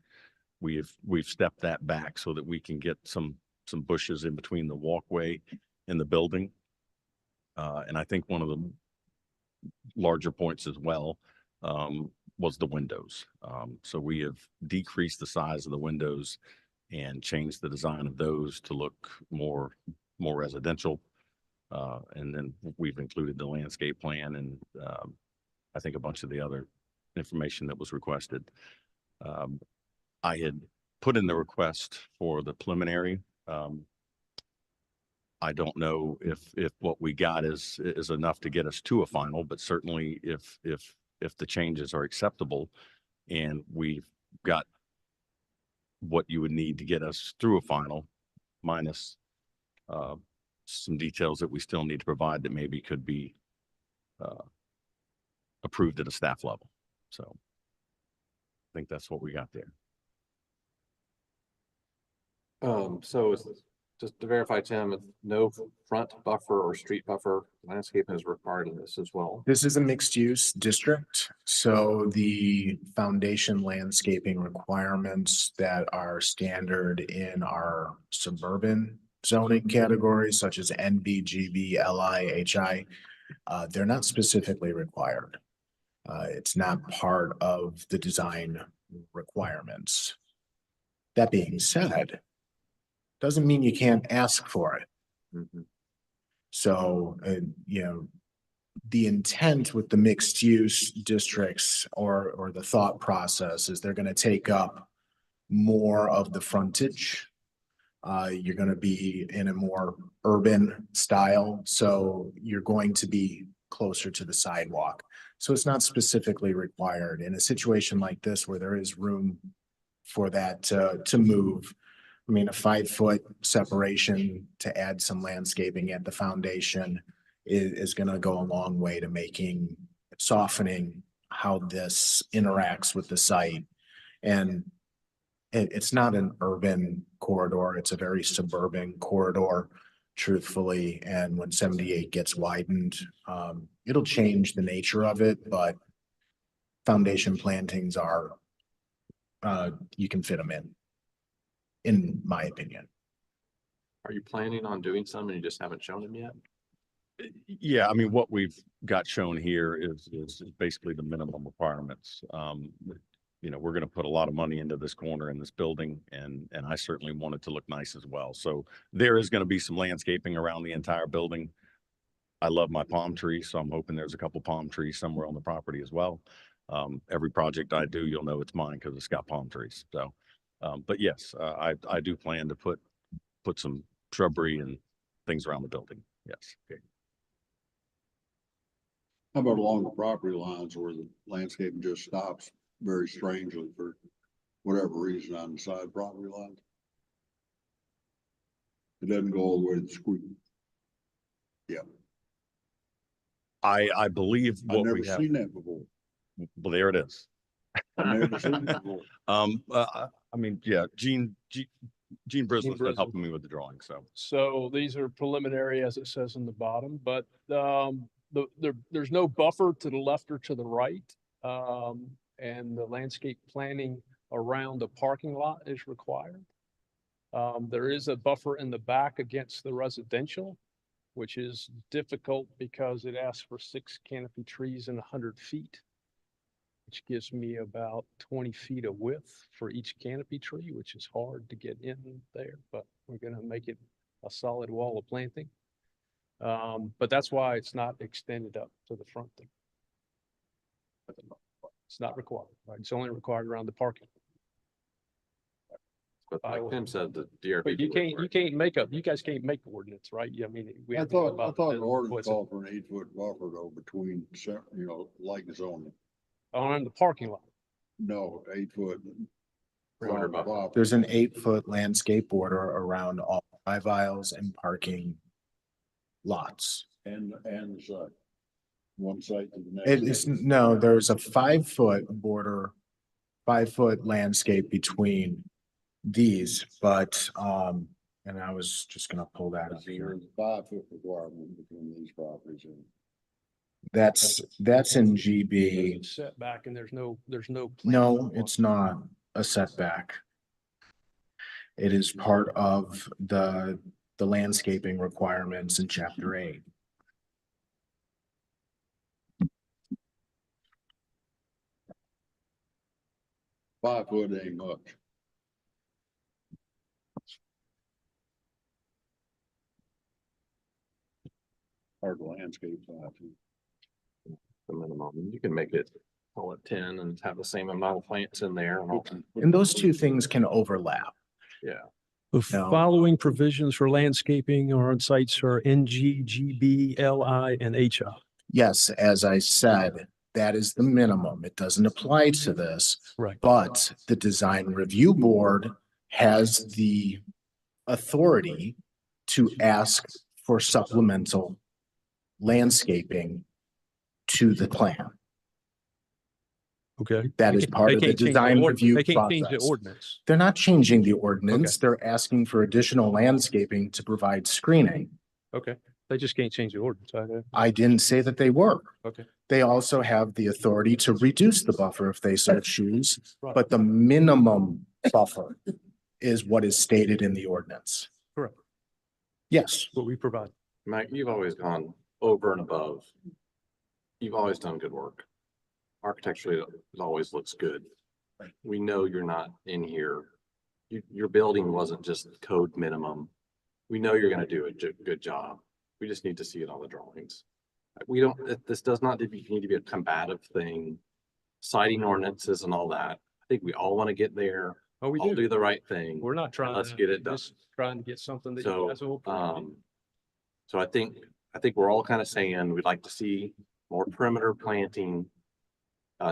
We've stepped that back so that we can get some bushes in between the walkway and the building. And I think one of the larger points as well was the windows. So we have decreased the size of the windows and changed the design of those to look more residential. And then we've included the landscape plan and I think a bunch of the other information that was requested. I had put in the request for the preliminary. I don't know if what we got is enough to get us to a final, but certainly if the changes are acceptable and we've got what you would need to get us through a final, minus some details that we still need to provide that maybe could be approved at a staff level. So I think that's what we got there. So it's just to verify, Tim, no front buffer or street buffer landscaping is required in this as well. This is a mixed use district, so the foundation landscaping requirements that are standard in our suburban zoning categories such as NB, GB, LI, HI, they're not specifically required. It's not part of the design requirements. That being said, doesn't mean you can't ask for it. Mm-hmm. So, the intent with the mixed use districts or the thought process is they're going to take up more of the frontage. You're going to be in a more urban style, so you're going to be closer to the sidewalk. So it's not specifically required in a situation like this where there is room for that to move. I mean, a 5-foot separation to add some landscaping at the foundation is going to go a long way to softening how this interacts with the site. And it's not an urban corridor. It's a very suburban corridor. truthfully, and when 78 gets widened, it'll change the nature of it, but foundation plantings are, you can fit them in my opinion. Are you planning on doing some and you just haven't shown them yet? Yeah, I mean, what we've got shown here is basically the minimum requirements. You know, we're gonna put a lot of money into this corner in this building, and I certainly want it to look nice as well. So there is gonna be some landscaping around the entire building. I love my palm trees, so I'm hoping there's a couple palm trees somewhere on the property as well. Every project I do, you'll know it's mine because it's got palm trees. So, but yes, I do plan to put some shrubbery and things around the building. Yes. Okay. How about along the property lines where the landscape just stops very strangely for whatever reason on the side property lines? It doesn't go all the way to the squeak. Yeah, I believe I've what never we have, seen that before. well, there it is. I've never seen it before. I mean, yeah, Gene Brislin's been Brislin. helping me with the drawing, so. So these are preliminary, as it says in the bottom, but there's no buffer to the left or to the right. And the landscape planning around the parking lot is required. There is a buffer in the back against the residential, which is difficult because it asks for 6 canopy trees and 100 feet, which gives me about 20 feet of width for each canopy tree, which is hard to get in there, but we're gonna make it a solid wall of planting. But that's why it's not extended up to the front there. It's not required, right? It's only required around the parking. But like Tim said, the DRB. But you guys can't make ordinance, right? I mean, we I have to think thought about the ordinance what's called for an 8-foot buffer though between, light zoning. on the parking lot. No, 8 foot. Perimeter buffer. There's an 8-foot landscape border around all drive aisles and parking lots. And the side. One side to the next. It is, no, there's a 5-foot border, 5-foot landscape between these, but, and I was just gonna pull that up here. There's a 5-foot requirement between these properties. And That's in GB. It's setback and there's no. No, it's not a setback. It is part of the landscaping requirements in chapter 8. Five foot ain't much. Hard to landscape 5 feet. The minimum. You can make it, call it 10 and have the same amount of plants in there and all. And those two things can overlap. Yeah. The No. following provisions for landscaping or on sites are NG, GB, LI, and HI. Yes, as I said, that is the minimum. It doesn't apply to this. Right. But the design review board has the authority to ask for supplemental landscaping to the plan. Okay. That is part of the design review They can't change the process. ordinance. They're not changing the ordinance. They're asking for additional landscaping to provide screening. Okay. They just can't change the ordinance. I didn't say that they were. Okay. They also have the authority to reduce the buffer if they so choose, Right. but the minimum buffer is what is stated in the ordinance. Correct. Yes, What we provide. Mike, you've always gone over and above. You've always done good work. Architecturally, it always looks good. We know you're not in here. Your building wasn't just code minimum. We know you're gonna do a good job. We just need to see it on the drawings. We don't, this does not need to be a combative thing. Citing ordinances and all that. I think we all want to get there. Oh, we All do. do the right thing. We're not trying. Let's to- get it done. just Trying to get something that you So, guys will. approve. so I think we're all kind of saying we'd like to see more perimeter planting.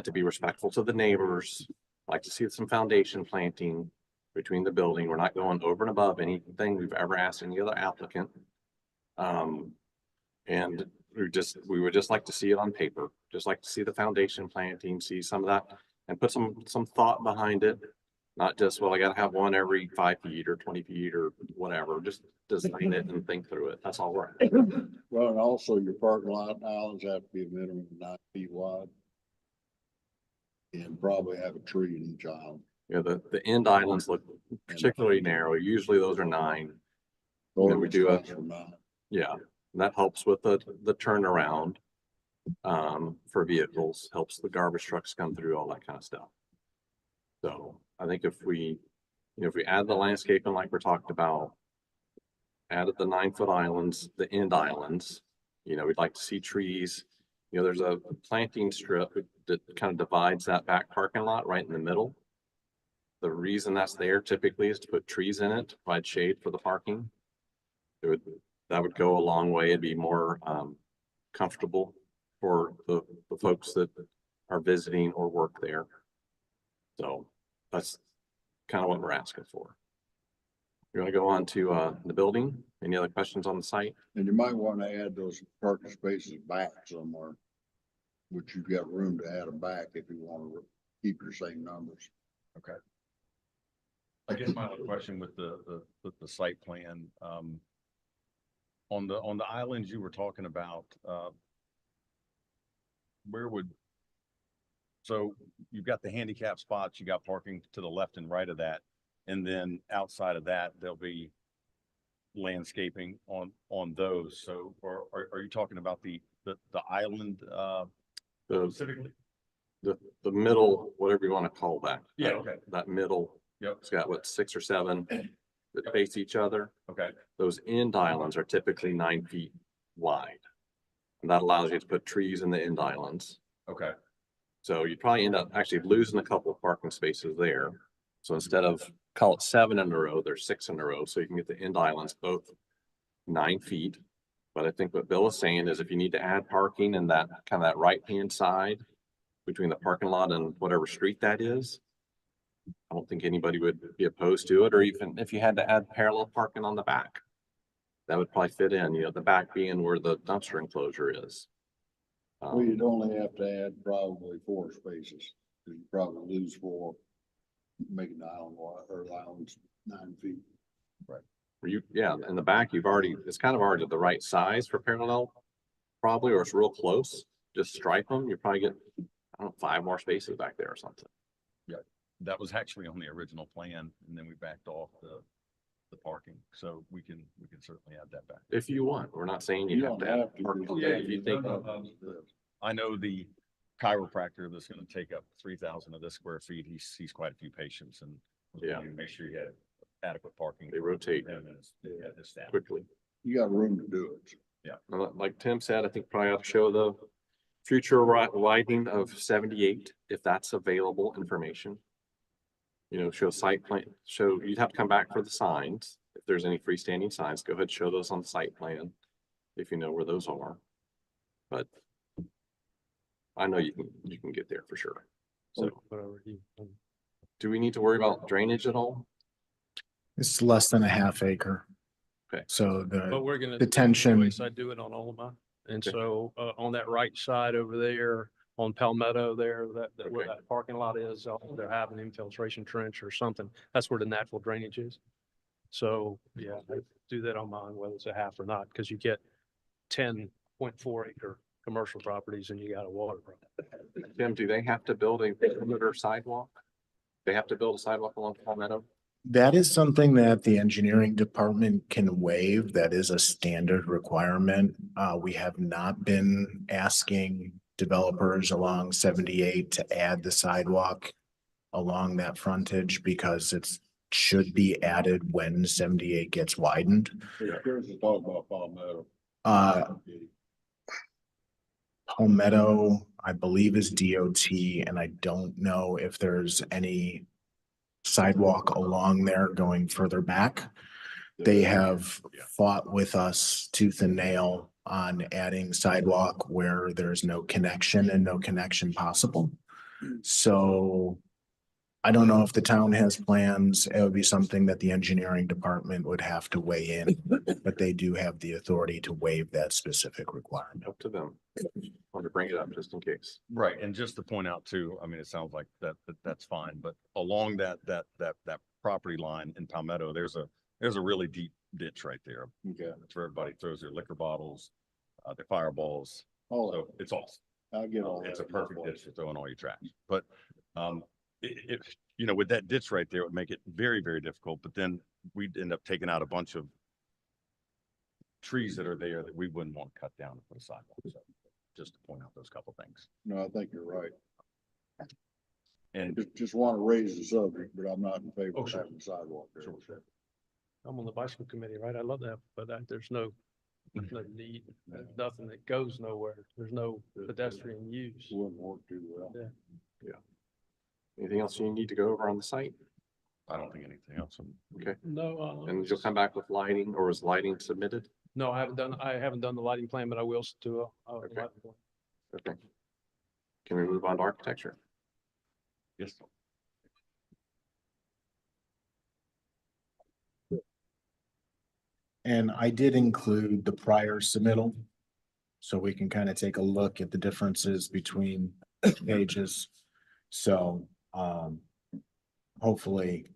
To be respectful to the neighbors, like to see some foundation planting between the building. We're not going over and above anything we've ever asked any other applicant. And we would just like to see it on paper, just like to see the foundation planting, see some of that and put some thought behind it. Not just, well, I gotta have one every 5 feet or 20 feet or whatever, just design it and think through it. That's all we're. Well, and also your parking lot islands have to be a minimum of 9 feet wide. And probably have a tree in each island. Yeah, the end islands look particularly narrow. Usually those are 9. Or we do a- response from nine. Yeah, and that helps with the turnaround for vehicles, helps the garbage trucks come through, all that kind of stuff. So I think if we add the landscaping like we're talked about, added the 9-foot islands, the end islands, we'd like to see trees. There's a planting strip that kind of divides that back parking lot right in the middle. The reason that's there typically is to put trees in it, to provide shade for the parking. That would go a long way. It'd be more comfortable for the folks that are visiting or work there. So that's kind of what we're asking for. You want to go on to the building? Any other questions on the site? And you might want to add those parking spaces back somewhere. Which you've got room to add them back if you want to keep your same numbers. Okay. I guess my other question with the site plan, on the islands you were talking about, so you've got the handicap spots, you got parking to the left and right of that. And then outside of that, there'll be landscaping on those. So, or are you talking about the island, specifically? The middle, whatever you want to call that. Yeah, okay. That middle. Yep. It's got what, 6 or 7 that face each other. Okay. Those end islands are typically 9 feet wide. And that allows you to put trees in the end islands. Okay. So you'd probably end up actually losing a couple of parking spaces there. So instead of call it 7 in a row, there's 6 in a row. So you can get the end islands both 9 feet. But I think what Bill is saying is if you need to add parking in that kind of that right-hand side between the parking lot and whatever street that is, I don't think anybody would be opposed to it. Or even if you had to add parallel parking on the back, that would probably fit in, the back being where the dumpster enclosure is. Well, you'd only have to add probably 4 spaces. Cause you probably lose 4, making the island wide or the islands 9 feet. Yeah, in the back, it's kind of already the right size for parallel, probably, or it's real close. Just stripe them, you probably get, I don't know, 5 more spaces back there or something. Yeah, that was actually on the original plan, and then we backed off the parking, so we can certainly add that back. If you want, we're not saying you have to have. parking. Yeah, If you think, I know the chiropractor that's gonna take up 3,000 of this square feet, he sees quite a few patients and Yeah. make sure you had adequate parking. They rotate his staff. quickly. You got room to do it. Like Tim said, I think probably ought to show the future widening of 78, if that's available information. Show site plan, you'd have to come back for the signs. If there's any freestanding signs, go ahead, show those on the site plan, if you know where those are. But I know you can get there for sure. So do we need to worry about drainage at all? It's less than a half acre. Okay. So But we're gonna. detention- I do it on all of mine. And Okay. so, on that right side over there, on Palmetto there, where Okay. that parking lot is, they're having an infiltration trench or something. That's where the natural drainage is. So, yeah, I do that on mine, whether it's a half or not, because you get 10.4 acre commercial properties and you got a water problem. Tim, do they have to build a perimeter sidewalk? They have to build a sidewalk along Palmetto? That is something that the engineering department can waive. That is a standard requirement. We have not been asking developers along 78 to add the sidewalk along that frontage because it should be added when 78 gets widened. Here's the talk about Palmetto. Palmetto, I believe, is DOT, and I don't know if there's any sidewalk along there going further back. They have fought with us tooth and nail on adding sidewalk where there's no connection and no connection possible. So I don't know if the town has plans. It would be something that the engineering department would have to weigh in, but they do have the authority to waive that specific requirement. Up to them. Want to bring it up just in case. Right, and just to point out too, I mean, it sounds like that's fine, but along that property line in Palmetto, there's a really deep ditch right there. Okay. That's where everybody throws their liquor bottles, their fireballs. Oh, So it's awesome. I'll get all that. It's a perfect ditch for throwing all your trash. But, you know, with that ditch right there, it would make it very, very difficult, but then we'd end up taking out a bunch of trees that are there that we wouldn't want cut down to put a sidewalk. So just to point out those couple things. No, I think you're right. And Just want to raise the subject, but I'm not in favor Oh, of sure. having a sidewalk there. Sure. I'm on the bicycle committee, right? I love that, but there's no need, nothing that goes nowhere. There's no pedestrian use. Wouldn't work too well. Yeah. Anything else you need to go over on the site? I don't think anything else. Okay. No, And you'll come back with lighting, or is lighting submitted? no, I haven't done the lighting plan, but I will do a Okay. lighting plan. Okay. Can we move on to architecture? Yes. And I did include the prior submittal. So we can kind of take a look at the differences between pages. So, hopefully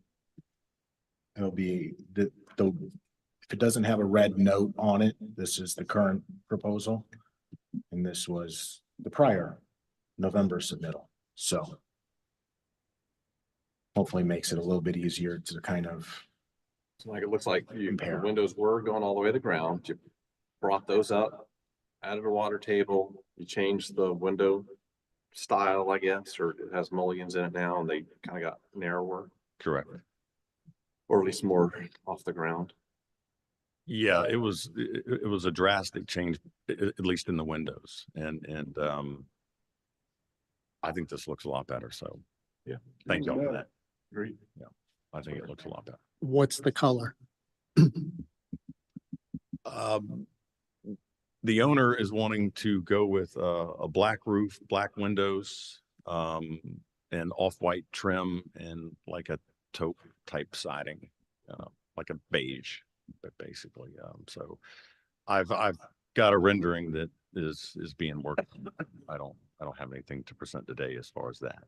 it'll be if it doesn't have a red note on it, this is the current proposal. And this was the prior November submittal. So hopefully makes it a little bit easier to kind of, So like, it looks like the Compare. windows were going all the way to the ground. You brought those up, added a water table, you changed the window style, I guess, or it has mulligans in it now and they kind of got narrower, Correct. or at least more off the ground. Yeah, it was a drastic change, at least in the windows, and I think this looks a lot better. So, Yeah. thank y'all for that. Agreed. I think it looks a lot better. What's the color? The owner is wanting to go with a black roof, black windows, and off-white trim and like a taupe type siding, like a beige, but basically. So I've got a rendering that is being worked on. I don't have anything to present today as far as that.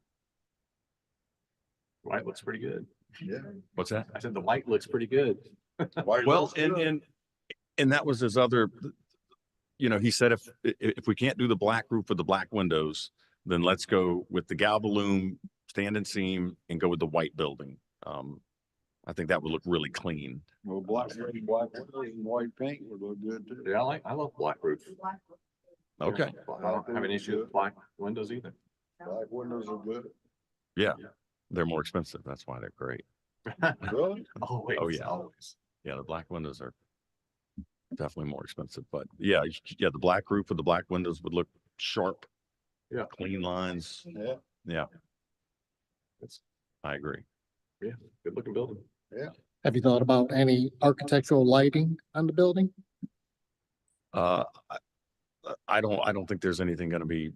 Light looks pretty good. Yeah. What's that? I said the light looks pretty good. Well, and that was his other, you know, he said, if we can't do the black roof with the black windows, then let's go with the Galvalume stand and seam and go with the white building. I think that would look really clean. Well, black windows and white paint would look good too. Yeah, I love black roof. Okay. I don't have an issue with black windows either. Black windows are good. Yeah. They're more expensive. That's why they're great. Really? Always. Oh, yeah. Always. Yeah. The black windows are definitely more expensive, but yeah, the black roof with the black windows would look sharp. Yeah. Clean lines. Yeah. Yeah. It's I agree. good looking building. Have you thought about any architectural lighting on the building? I don't think there's anything gonna be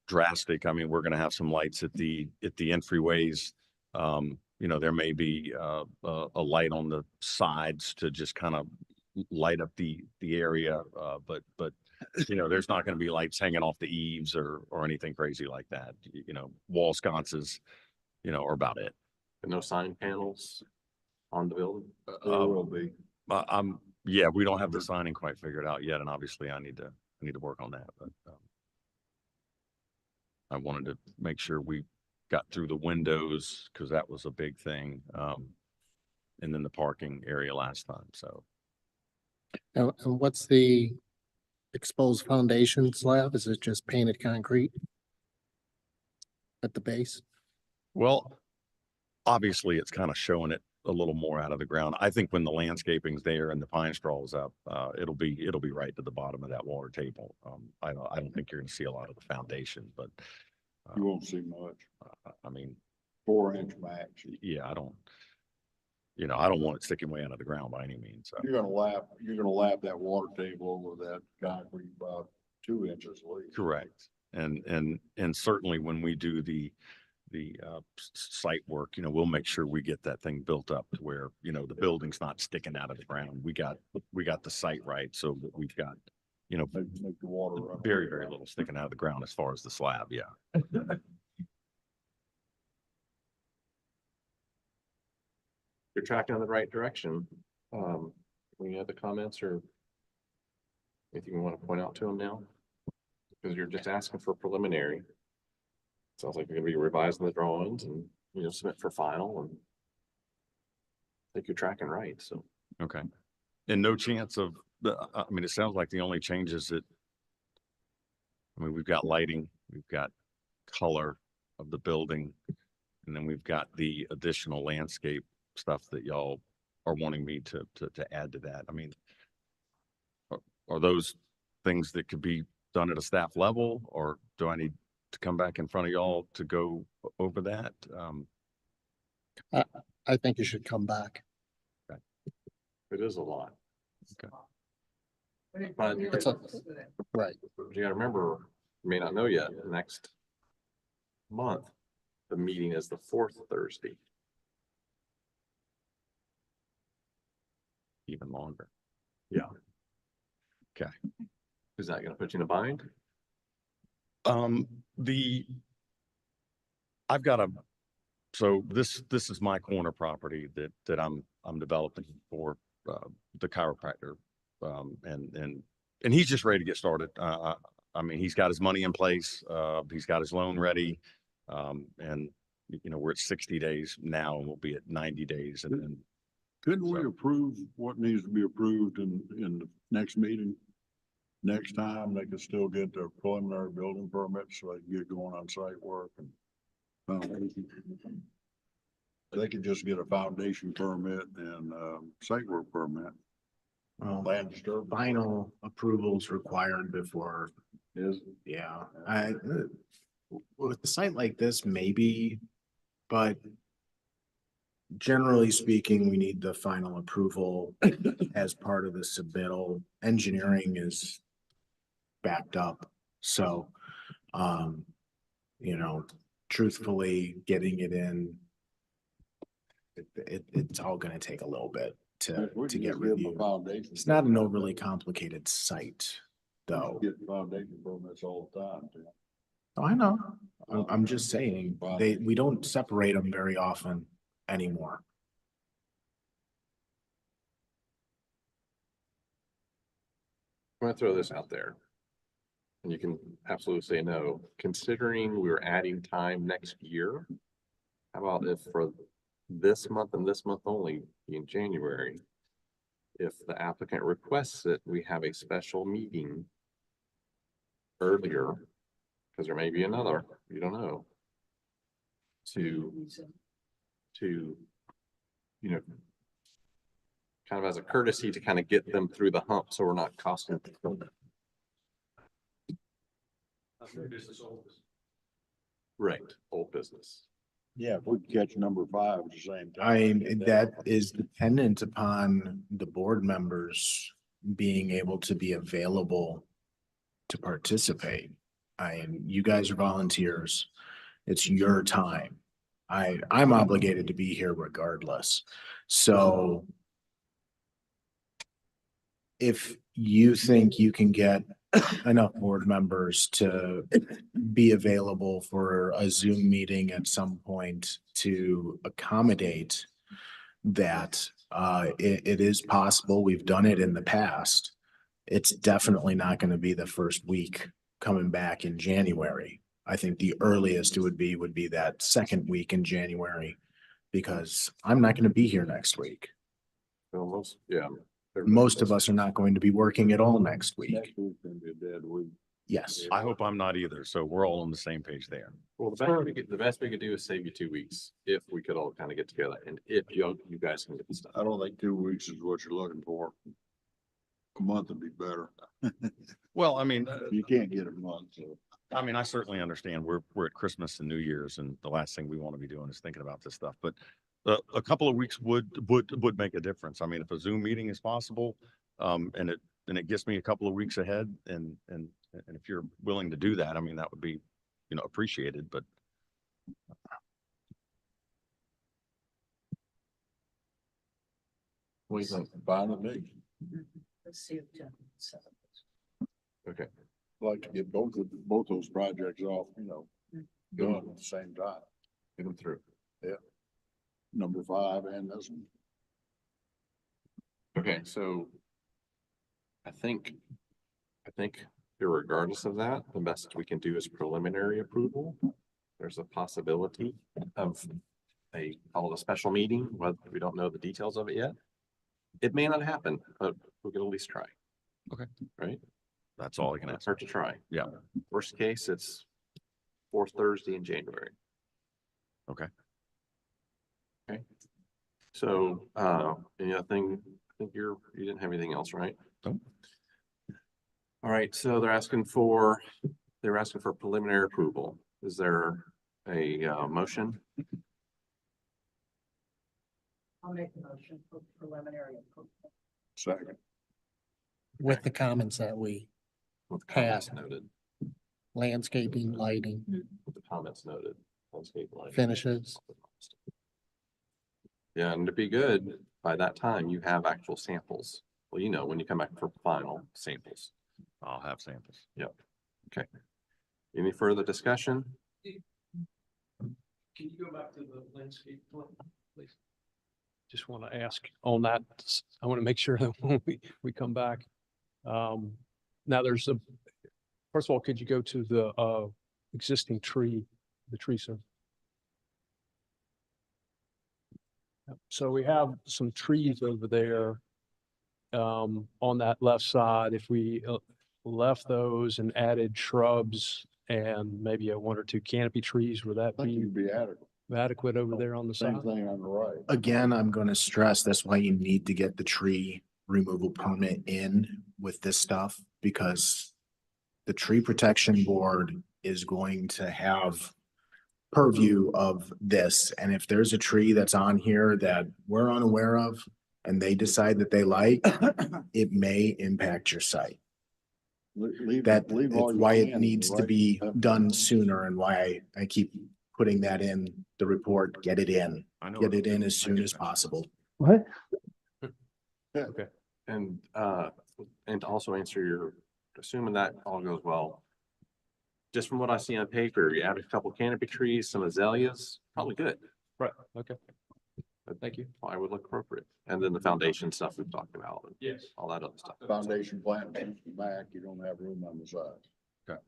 drastic. I mean, we're gonna have some lights at the entryways. You know, there may be a light on the sides to just kind of light up the area. But you know, there's not gonna be lights hanging off the eaves or anything crazy like that. You know, wall sconces, you know, are about it. And no sign panels on the building. There will be. Yeah, we don't have the signing quite figured out yet, and obviously I need to work on that, but I wanted to make sure we got through the windows because that was a big thing. And then the parking area last time, so. And what's the exposed foundation slab? Is it just painted concrete at the base? Well, obviously it's kind of showing it a little more out of the ground. I think when the landscaping's there and the pine straw is up, it'll be right to the bottom of that water table. I don't think you're gonna see a lot of the foundation, but You won't see much. I mean, 4-inch max. yeah, I don't want it sticking way out of the ground by any means. So. You're gonna lap that water table over that concrete about 2 inches at least. Correct. And certainly when we do the site work, we'll make sure we get that thing built up to where, the building's not sticking out of the ground. We got the site right so that we've got, Make the water run. very, very little sticking out of the ground as far as the slab. Yeah. You're tracking in the right direction. Any other comments or anything you want to point out to them now? Because you're just asking for preliminary. Sounds like you're gonna be revising the drawings and, submit for final and I think you're tracking right, so. Okay. And no chance of it sounds like the only changes that, we've got lighting, we've got color of the building, and then we've got the additional landscape stuff that y'all are wanting me to add to that. Are those things that could be done at a staff level, or do I need to come back in front of y'all to go over that? I think you should come back. It is a lot. Okay. But It's right. you gotta remember, you may not know yet, next month, the meeting is the 4th Thursday. Even longer. Yeah. Okay. Is that gonna put you in a bind? I've got so this is my corner property that I'm developing for the chiropractor. And he's just ready to get started. He's got his money in place. He's got his loan ready. And we're at 60 days now and we'll be at 90 days. And then Couldn't we So- approve what needs to be approved in the next meeting? Next time, they could still get their preliminary building permits, so they can get going on site work and foundation. They could just get a foundation permit and, site work permit. Well, Land disturbance. final approvals required before, Is, yeah, with a site like this, maybe, but generally speaking, we need the final approval as part of the submittal. Engineering is backed up, so, truthfully, getting it in, it's all gonna take a little bit to we can get just give them a reviewed. foundation. It's not an overly complicated site, though. Get foundation permits all the time, too. Oh, I know. I'm just saying, we don't separate them very often anymore. I'm gonna throw this out there. And you can absolutely say no, considering we're adding time next year. How about if for this month and this month only, in January, if the applicant requests it, we have a special meeting earlier, because there may be another, you don't know. To, kind of as a courtesy to kind of get them through the hump, so we're not costing. Right, old business. Yeah, if we could catch number 5 at the same time. That is dependent upon the board members being able to be available to participate. You guys are volunteers. It's your time. I'm obligated to be here regardless. So if you think you can get enough board members to be available for a Zoom meeting at some point to accommodate that, it is possible. We've done it in the past. It's definitely not going to be the first week coming back in January. I think the earliest it would be that second week in January, because I'm not going to be here next week. Almost, yeah. Most of us are not going to be working at all next week. Next week's gonna be a dead week. Yes. I hope I'm not either. So we're all on the same page there. Well, the best we could do is save you 2 weeks, if we could all kind of get together, and if you guys can get the stuff. I don't think 2 weeks is what you're looking for. A month would be better. Well, You can't get a month, so. I certainly understand we're at Christmas and New Year's and the last thing we want to be doing is thinking about this stuff, but a couple of weeks would make a difference. If a Zoom meeting is possible, and it gets me a couple of weeks ahead and if you're willing to do that, that would be, appreciated, but What do you think? Fine with me. Let's see if John. Okay. Like to get both those projects off, done at the same time. Get them through. Number 5 and this one. Okay, so I think irregardless of that, the best we can do is preliminary approval. There's a possibility of call it a special meeting, but we don't know the details of it yet. It may not happen, but we can at least try. Okay. Right? That's all I can ask. Hard to try. Yeah. Worst case, it's 4th Thursday in January. Okay. Okay. So, any other thing? I think you didn't have anything else, right? Nope. All right, so they're asking for preliminary approval. Is there a motion? I'll make the motion for preliminary approval. Second. With the comments that we, With comments Pass. noted. landscaping, lighting, With the comments noted. Landscape lighting. finishes. Yeah, and to be good, by that time you have actual samples. Well, when you come back for final samples. I'll have samples. Yep. Okay. Any further discussion? Can you go back to the landscape plan, please? Just want to ask on that. I want to make sure that when we come back. Now there's first of all, could you go to the existing tree, the tree survey? So we have some trees over there on that left side. If we left those and added shrubs and maybe one or two canopy trees, would that I think be you'd be adequate over there on the same side? thing on the right. Again, I'm going to stress that's why you need to get the tree removal permit in with this stuff, because the tree protection board is going to have purview of this. And if there's a tree that's on here that we're unaware of and they decide that they like, it may impact your site. Leave That's all you why it can, needs to right? be done sooner and why I keep putting that in the report. Get it in, I know. get it in as soon as possible. What? And to also answer your, assuming that all goes well. Just from what I see on paper, you add a couple canopy trees, some azaleas, probably good. Right, okay. Thank you. I would look appropriate. And then the foundation stuff we've talked about. And Yes. all that other stuff. Foundation plant comes back, you don't have room on the side.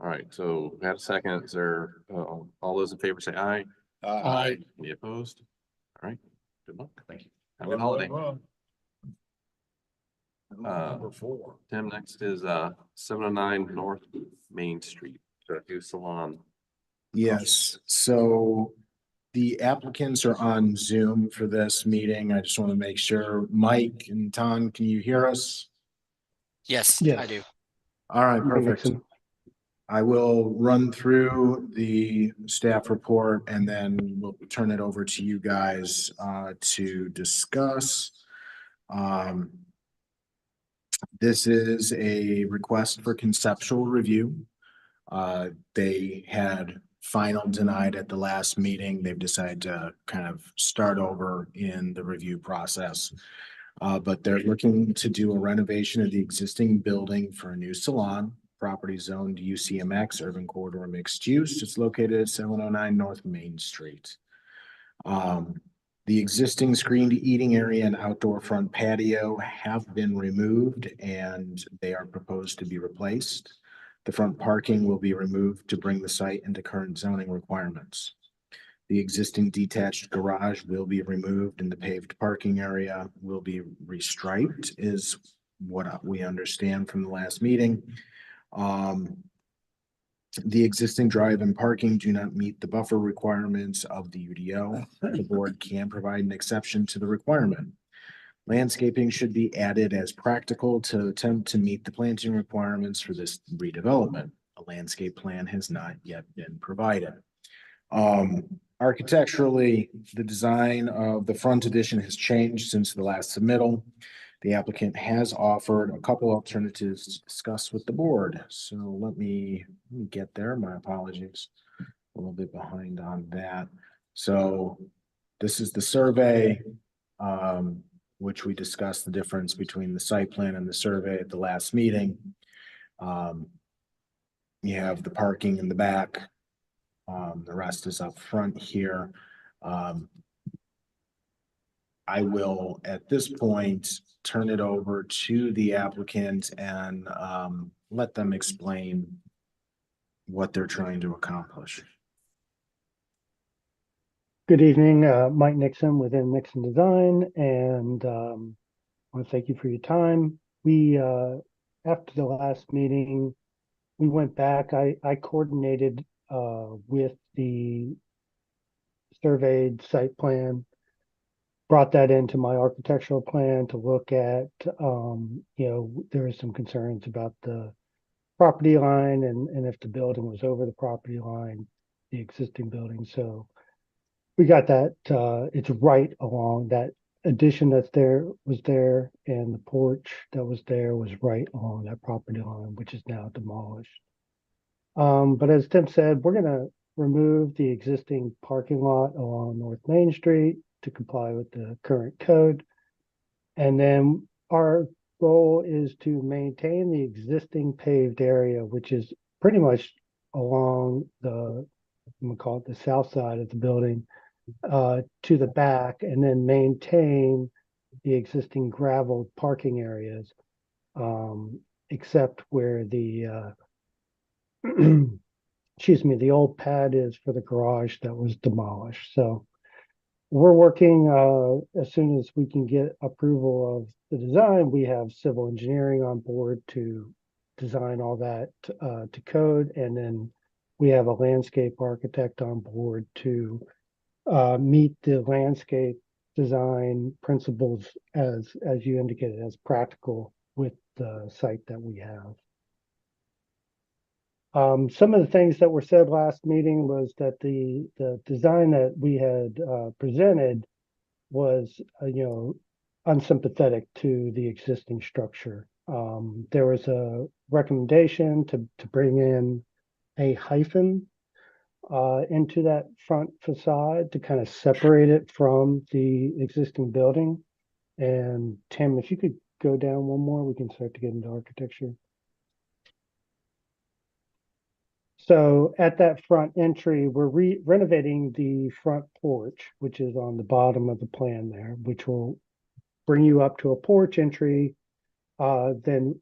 All right, so we had a second. Is there, all those in favor say aye. Aye. Any opposed? All right, good luck. Thank you. Have a good holiday. Number 4. Tim, next is 709 North Main Street, Tattoo Salon. Yes, so the applicants are on Zoom for this meeting. I just want to make sure. Mike and Tom, can you hear us? Yes, Yes. I do. All right, perfect. I will run through the staff report and then we'll turn it over to you guys to discuss. This is a request for conceptual review. They had final denied at the last meeting. They've decided to kind of start over in the review process. But they're looking to do a renovation of the existing building for a new salon, property zoned UCMX, urban corridor mixed use. It's located at 709 North Main Street. The existing screened eating area and outdoor front patio have been removed and they are proposed to be replaced. The front parking will be removed to bring the site into current zoning requirements. The existing detached garage will be removed and the paved parking area will be restriped, is what we understand from the last meeting. The existing drive and parking do not meet the buffer requirements of the UDO. The board can provide an exception to the requirement. Landscaping should be added as practical to attempt to meet the planting requirements for this redevelopment. A landscape plan has not yet been provided. Architecturally, the design of the front addition has changed since the last submittal. The applicant has offered a couple alternatives to discuss with the board. So let me get there. My apologies. A little bit behind on that. So this is the survey. which we discussed the difference between the site plan and the survey at the last meeting. You have the parking in the back. The rest is up front here. I will, at this point, turn it over to the applicant and let them explain what they're trying to accomplish. Good evening, Mike Nixon within Nixon Design, and I want to thank you for your time. We, after the last meeting, we went back. I coordinated with the surveyed site plan, brought that into my architectural plan to look at, there was some concerns about the property line and if the building was over the property line, the existing building. So we got that, it's right along that addition that's there was there, and the porch that was there was right along that property line, which is now demolished. But as Tim said, we're gonna remove the existing parking lot along North Main Street to comply with the current code. And then our goal is to maintain the existing paved area, which is pretty much along the, I'm gonna call it the south side of the building, to the back, and then maintain the existing gravel parking areas, except where the excuse me, the old pad is for the garage that was demolished. So we're working, as soon as we can get approval of the design, we have civil engineering on board to design all that to code, and then we have a landscape architect on board to meet the landscape design principles as you indicated, as practical with the site that we have. Some of the things that were said last meeting was that the design that we had presented was, unsympathetic to the existing structure. There was a recommendation to bring in a hyphen into that front facade to kind of separate it from the existing building. And Tim, if you could go down one more, we can start to get into architecture. So at that front entry, we're renovating the front porch, which is on the bottom of the plan there, which will bring you up to a porch entry. Then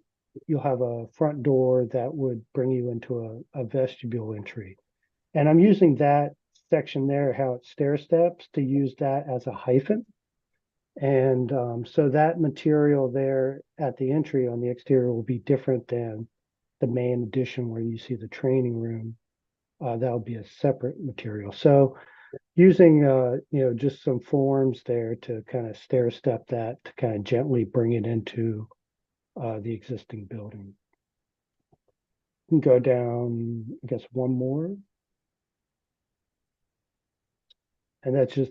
you'll have a front door that would bring you into a vestibule entry. And I'm using that section there, how it stair steps, to use that as a hyphen. And so that material there at the entry on the exterior will be different than the main addition where you see the training room. That'll be a separate material. So using, just some forms there to kind of stair step that, to kind of gently bring it into the existing building. You can go down, I guess, one more. And that's just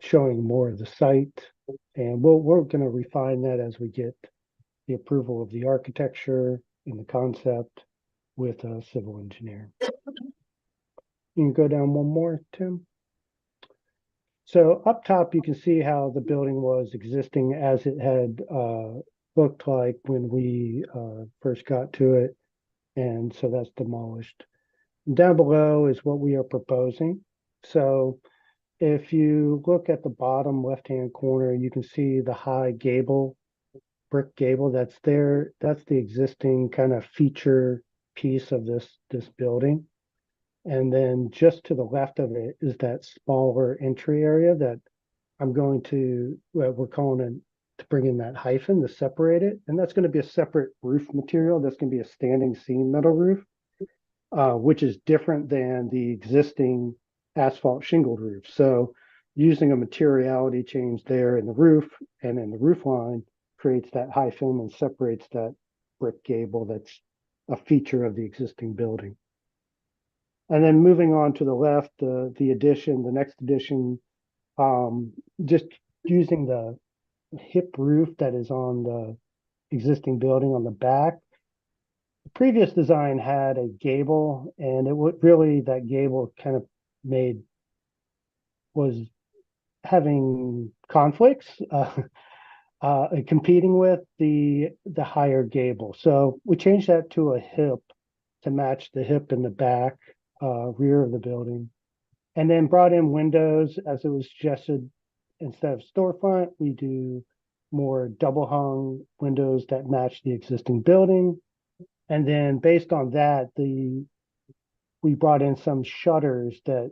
showing more of the site. And we're going to refine that as we get the approval of the architecture and the concept with a civil engineer. You can go down one more, Tim. So up top, you can see how the building was existing as it had looked like when we first got to it. And so that's demolished. Down below is what we are proposing. So if you look at the bottom left-hand corner, you can see the high gable, brick gable that's there. That's the existing kind of feature piece of this building. And then just to the left of it is that smaller entry area that I'm going to, we're calling it to bring in that hyphen to separate it. And that's going to be a separate roof material. That's going to be a standing seam metal roof, which is different than the existing asphalt shingled roof. So using a materiality change there in the roof and in the roof line creates that hyphen and separates that brick gable that's a feature of the existing building. And then moving on to the left, the addition, the next addition, just using the hip roof that is on the existing building on the back. The previous design had a gable, and it would really, that gable kind of was having conflicts, and competing with the higher gable. So we changed that to a hip to match the hip in the back, rear of the building. And then brought in windows as it was suggested. Instead of storefront, we do more double hung windows that match the existing building. And then based on that, we brought in some shutters that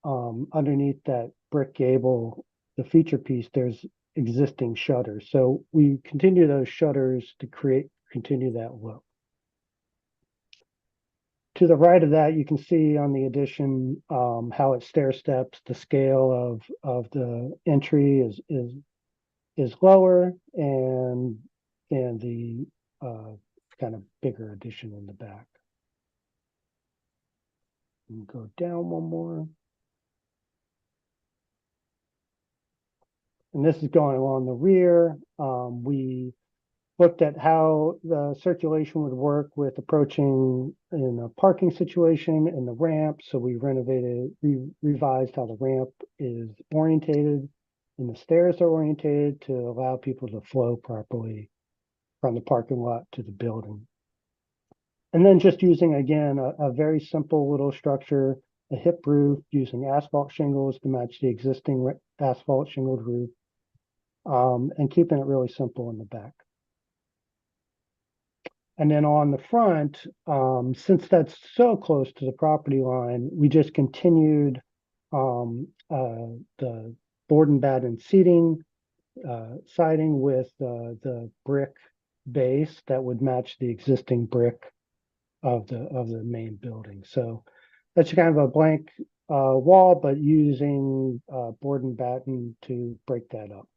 underneath that brick gable, the feature piece, there's existing shutters. So we continue those shutters to continue that look. To the right of that, you can see on the addition how it stair steps. The scale of the entry is lower, and the kind of bigger addition in the back. And go down one more. And this is going along the rear. We looked at how the circulation would work with approaching in a parking situation and the ramp. So we revised how the ramp is orientated and the stairs are orientated to allow people to flow properly from the parking lot to the building. And then just using, again, a very simple little structure, a hip roof using asphalt shingles to match the existing asphalt shingled roof, and keeping it really simple in the back. And then on the front, since that's so close to the property line, we just continued the board and batten seating, siding with the brick base that would match the existing brick of the main building. So that's kind of a blank wall, but using board and batten to break that up.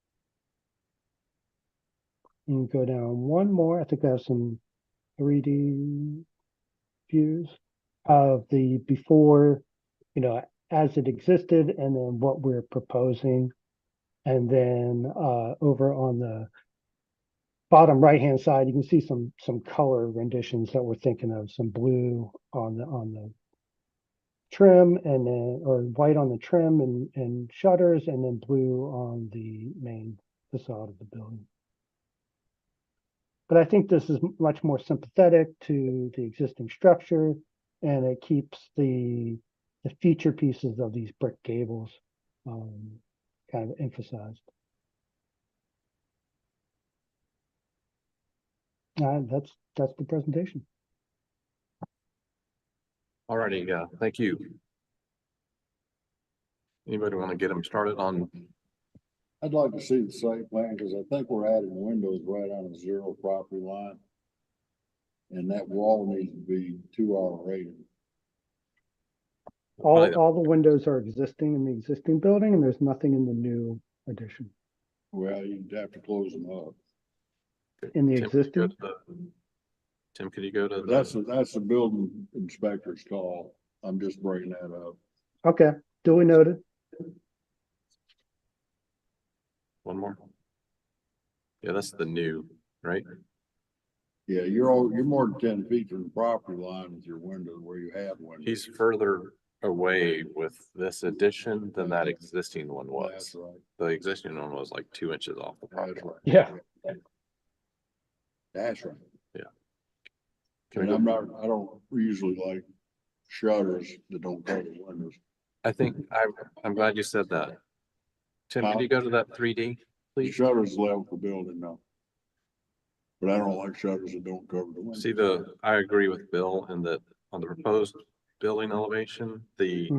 And go down one more. I think I have some 3D views of the before, as it existed, and then what we're proposing. And then over on the bottom right-hand side, you can see some color renditions that we're thinking of, some blue on the trim, and then, or white on the trim and shutters, and then blue on the main facade of the building. But I think this is much more sympathetic to the existing structure, and it keeps the feature pieces of these brick gables kind of emphasized. That's the presentation. Alrighty, thank you. Anybody want to get them started on? I'd like to see the site plan, because I think we're adding windows right on the zero property line. And that wall needs to be 2-hour rated. All the windows are existing in the existing building, and there's nothing in the new addition. Well, you'd have to close them up. In the Tim, could you go existing? to Tim, could you go to That's the building inspector's call. I'm just bringing that up. Okay, duly noted. one more? Yeah, that's the new, right? Yeah, you're more than 10 feet from the property line with your window where you have windows. He's further away with this addition than that existing one That's was. right. The existing one was like 2 inches off the property That's line. right. Yeah. That's right. Can we And go- I don't usually like shutters that don't cover windows. I think I'm glad you said that. Tim, can you go to that 3D, The please? shutters level the building now. But I don't like shutters that don't cover the windows. See I agree with Bill in that on the proposed building elevation, the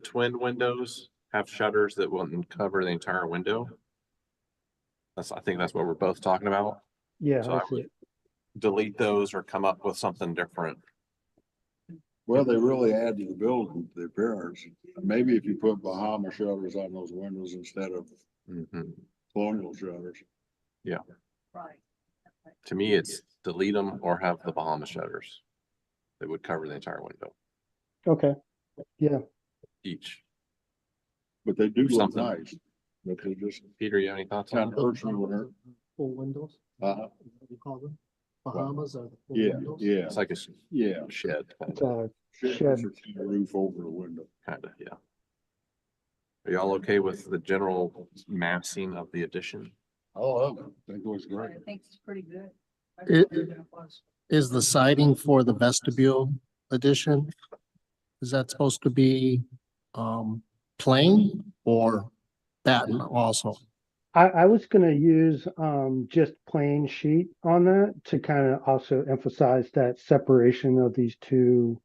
twin windows have shutters that wouldn't cover the entire window. I think that's what we're both talking about. Yeah, So I I see would it. delete those or come up with something different. Well, they really add to the building, the appearance. Maybe if you put Bahama shutters on those windows instead of colonial shutters. Right. To me, it's delete them or have the Bahama shutters. That would cover the entire window Okay, yeah. each. But they do look Something. nice. But they just Peter, you have any thoughts on kind of that? hurts me when they're, Full windows, uh, what do you call them? Bahamas are the full yeah, windows? yeah, It's like a yeah. shed, It's a Shed shed. puts a roof over the window. kind of, yeah. Are y'all okay with the general massing of the addition? Oh, I think it was great. I think it's pretty good. It- Is the siding for the vestibule addition? Is that supposed to be plain or batten also? I was gonna use, just plain sheet on that to kind of also emphasize that separation of these two,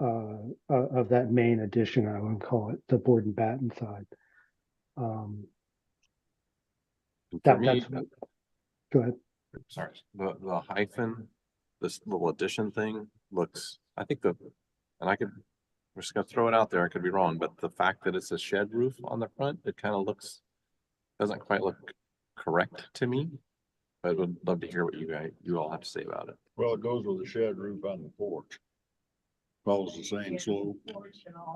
of that main addition, I would call it, the board and batten side. Um, And for that's, me, go ahead. sorry, the hyphen, this little addition thing looks, I think and I could, we're just gonna throw it out there, I could be wrong, but the fact that it's a shed roof on the front, it kind of doesn't quite look correct to me. I would love to hear what you all have to say about it. Well, it goes with the shed roof on the porch. Follows the same slope.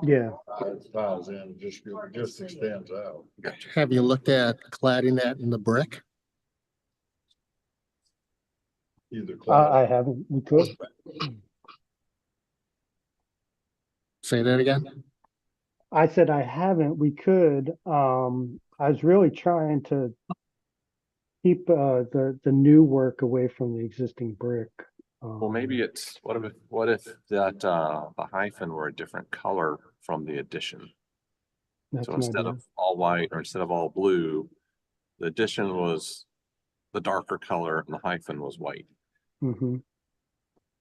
Yeah, It ties in, it just extends out. Gotcha. Have you looked at cladding that in the brick? Either I clad. haven't, we could. Say that again? I said I haven't, we could. I was really trying to keep, the new work away from the existing brick. Well, maybe it's, what if that, the hyphen were a different color from the addition? That's So an instead idea. of all white or instead of all blue, the addition was the darker color and the hyphen was white. Mm-hmm.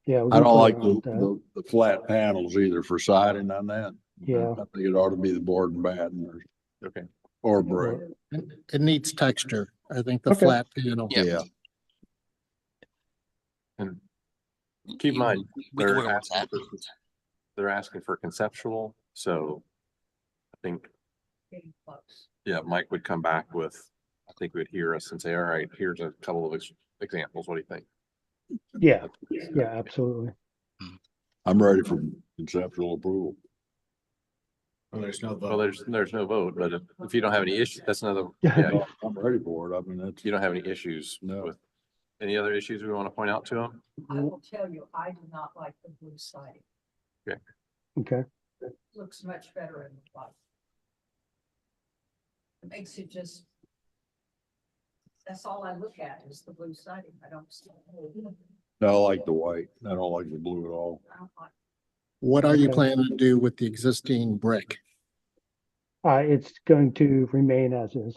Yeah. we I can don't play like around with that. the flat panels either for siding on that. Yeah. I think it ought to be the board and batten Okay. or brick. It needs texture. I think the Okay. flat panel. Yeah. And keep in mind, We can they're work with asking that. they're asking for conceptual, so I think, yeah, Mike would come back with, I think we'd hear us and say, all right, here's a couple of examples. What do you think? Yeah, yeah, absolutely. I'm ready for conceptual approval. Well, there's no Well, vote. there's no vote, but if you don't have any issues, that's another, yeah, Yeah. I'm ready for it. I mean, that's. you don't have any issues No. with, any other issues we want to point out to them? I will tell you, I do not like the blue siding. Okay. Looks much better in the white. It makes it just. That's all I look at is the blue siding. I don't see. I like the white. I don't like the blue at all. I don't like. What are you Okay. planning to do with the existing brick? It's going to remain as is.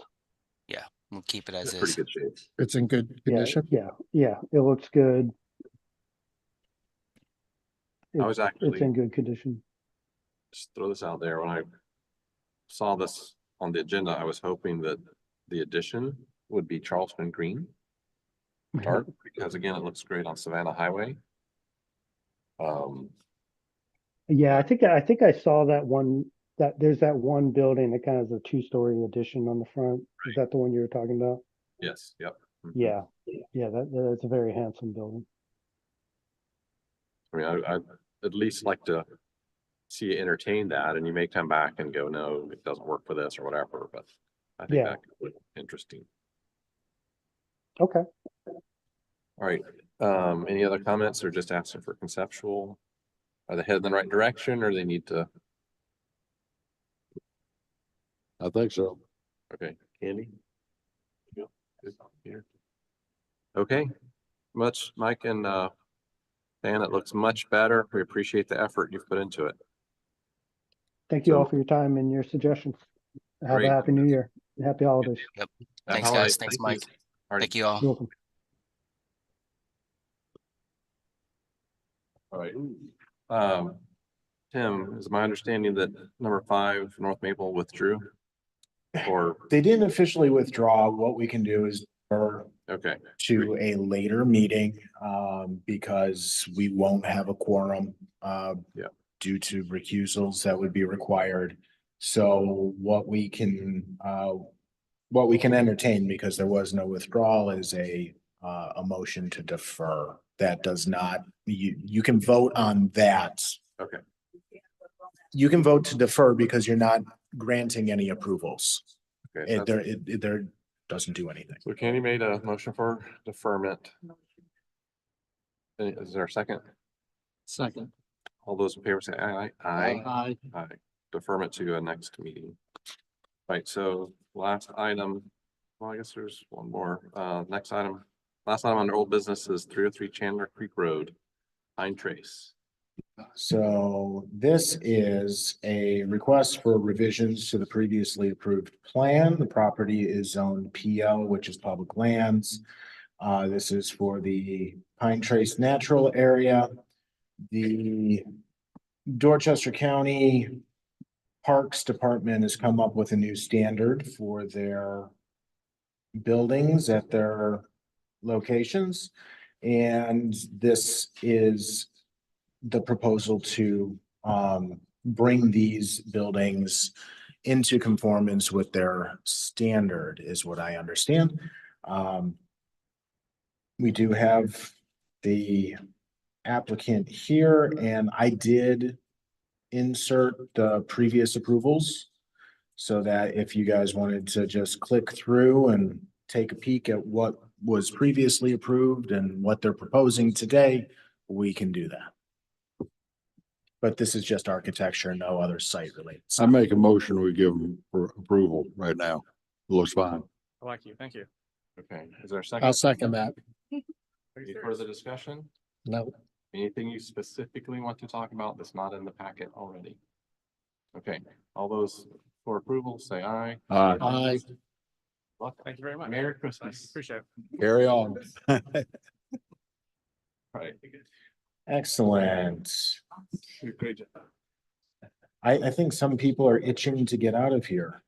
We'll keep it as It's pretty is. good shape. It's in good Yeah, condition? yeah, it looks good. I was It's actually, in good condition. just throw this out there, when I saw this on the agenda, I was hoping that the addition would be Charleston green. Dark, because again, it looks great on Savannah Highway. Yeah, I think I saw that one, that there's that one building that kind of is a two-story addition on the front. Is that the one you were talking about? Yes, yep. Mhm. Yeah, yeah, that's a very handsome building. I mean, I'd at least like to see you entertain that, and you may come back and go, no, it doesn't work for this or whatever, but I think Yeah. that could be interesting. Okay. All right, any other comments or just asking for conceptual? Are they heading in the right direction or they need to? I think so. Okay, Candy? You good? Here. Okay, Mike and Dan, it looks much better. We appreciate the effort you've put into it. Thank you all So- for your time and your suggestions. Have Great. a happy new year. Happy holidays. Yep. Happy Thanks, holidays. guys. Thanks, Thank you. Mike. All right. Thank you all. You're welcome. All right. Tim, is my understanding that number 5, North Maple withdrew? Or, They didn't officially withdraw. What we can do is defer okay, to a later meeting, because we won't have a quorum, Yeah. due to recusals that would be required. So what we can entertain, because there was no withdrawal, is a motion to defer. That does not, you can vote on that. okay. You can vote to defer because you're not granting any approvals. Okay, so There doesn't do anything. so Candy made a motion for deferment. Is there a second? Second. All those in favor say aye. Aye. Aye. Aye. Deferment to a next meeting. Right, so last item, well, I guess there's one more. Next item, last item under old business is 303 Chandler Creek Road, Pine Trace. So this is a request for revisions to the previously approved plan. The property is zoned PL, which is public lands. This is for the Pine Trace Natural Area. The Dorchester County Parks Department has come up with a new standard for their buildings at their locations. And this is the proposal to bring these buildings into conformance with their standard is what I understand. We do have the applicant here, and I did insert the previous approvals so that if you guys wanted to just click through and take a peek at what was previously approved and what they're proposing today, we can do that. But this is just architecture, no other site related. I make a motion, we give them approval right now. Looks fine. I like you. Thank you. Okay, is there a second? I'll second that. Any further discussion? No. Anything you specifically want to talk about that's not in the packet already? Okay, all those for approval, say aye. Aye. Welcome. Thank you very much. Merry Christmas. Appreciate it. Carry on. Right. Excellent. Great job. I think some people are itching to get out of here.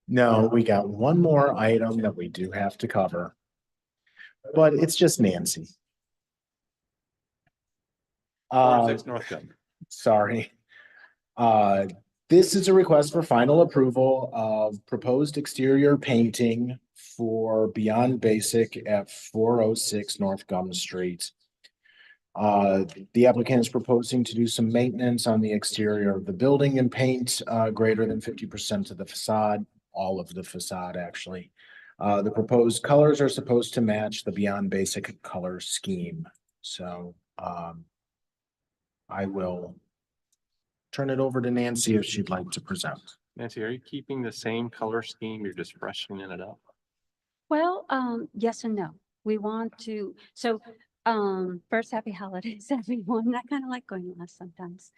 No, we got one more item that we do have to cover. But it's just Nancy. 406 North Gun. Sorry. This is a request for final approval of proposed exterior painting for Beyond Basic at 406 North Gum Street. The applicant is proposing to do some maintenance on the exterior of the building and paint greater than 50% of the facade, all of the facade, actually. The proposed colors are supposed to match the Beyond Basic color scheme. So I will turn it over to Nancy if she'd like to present. Nancy, are you keeping the same color scheme? You're just freshening it up? Well, yes and no. We want to, first, happy holidays, everyone. I kind of like going last sometimes.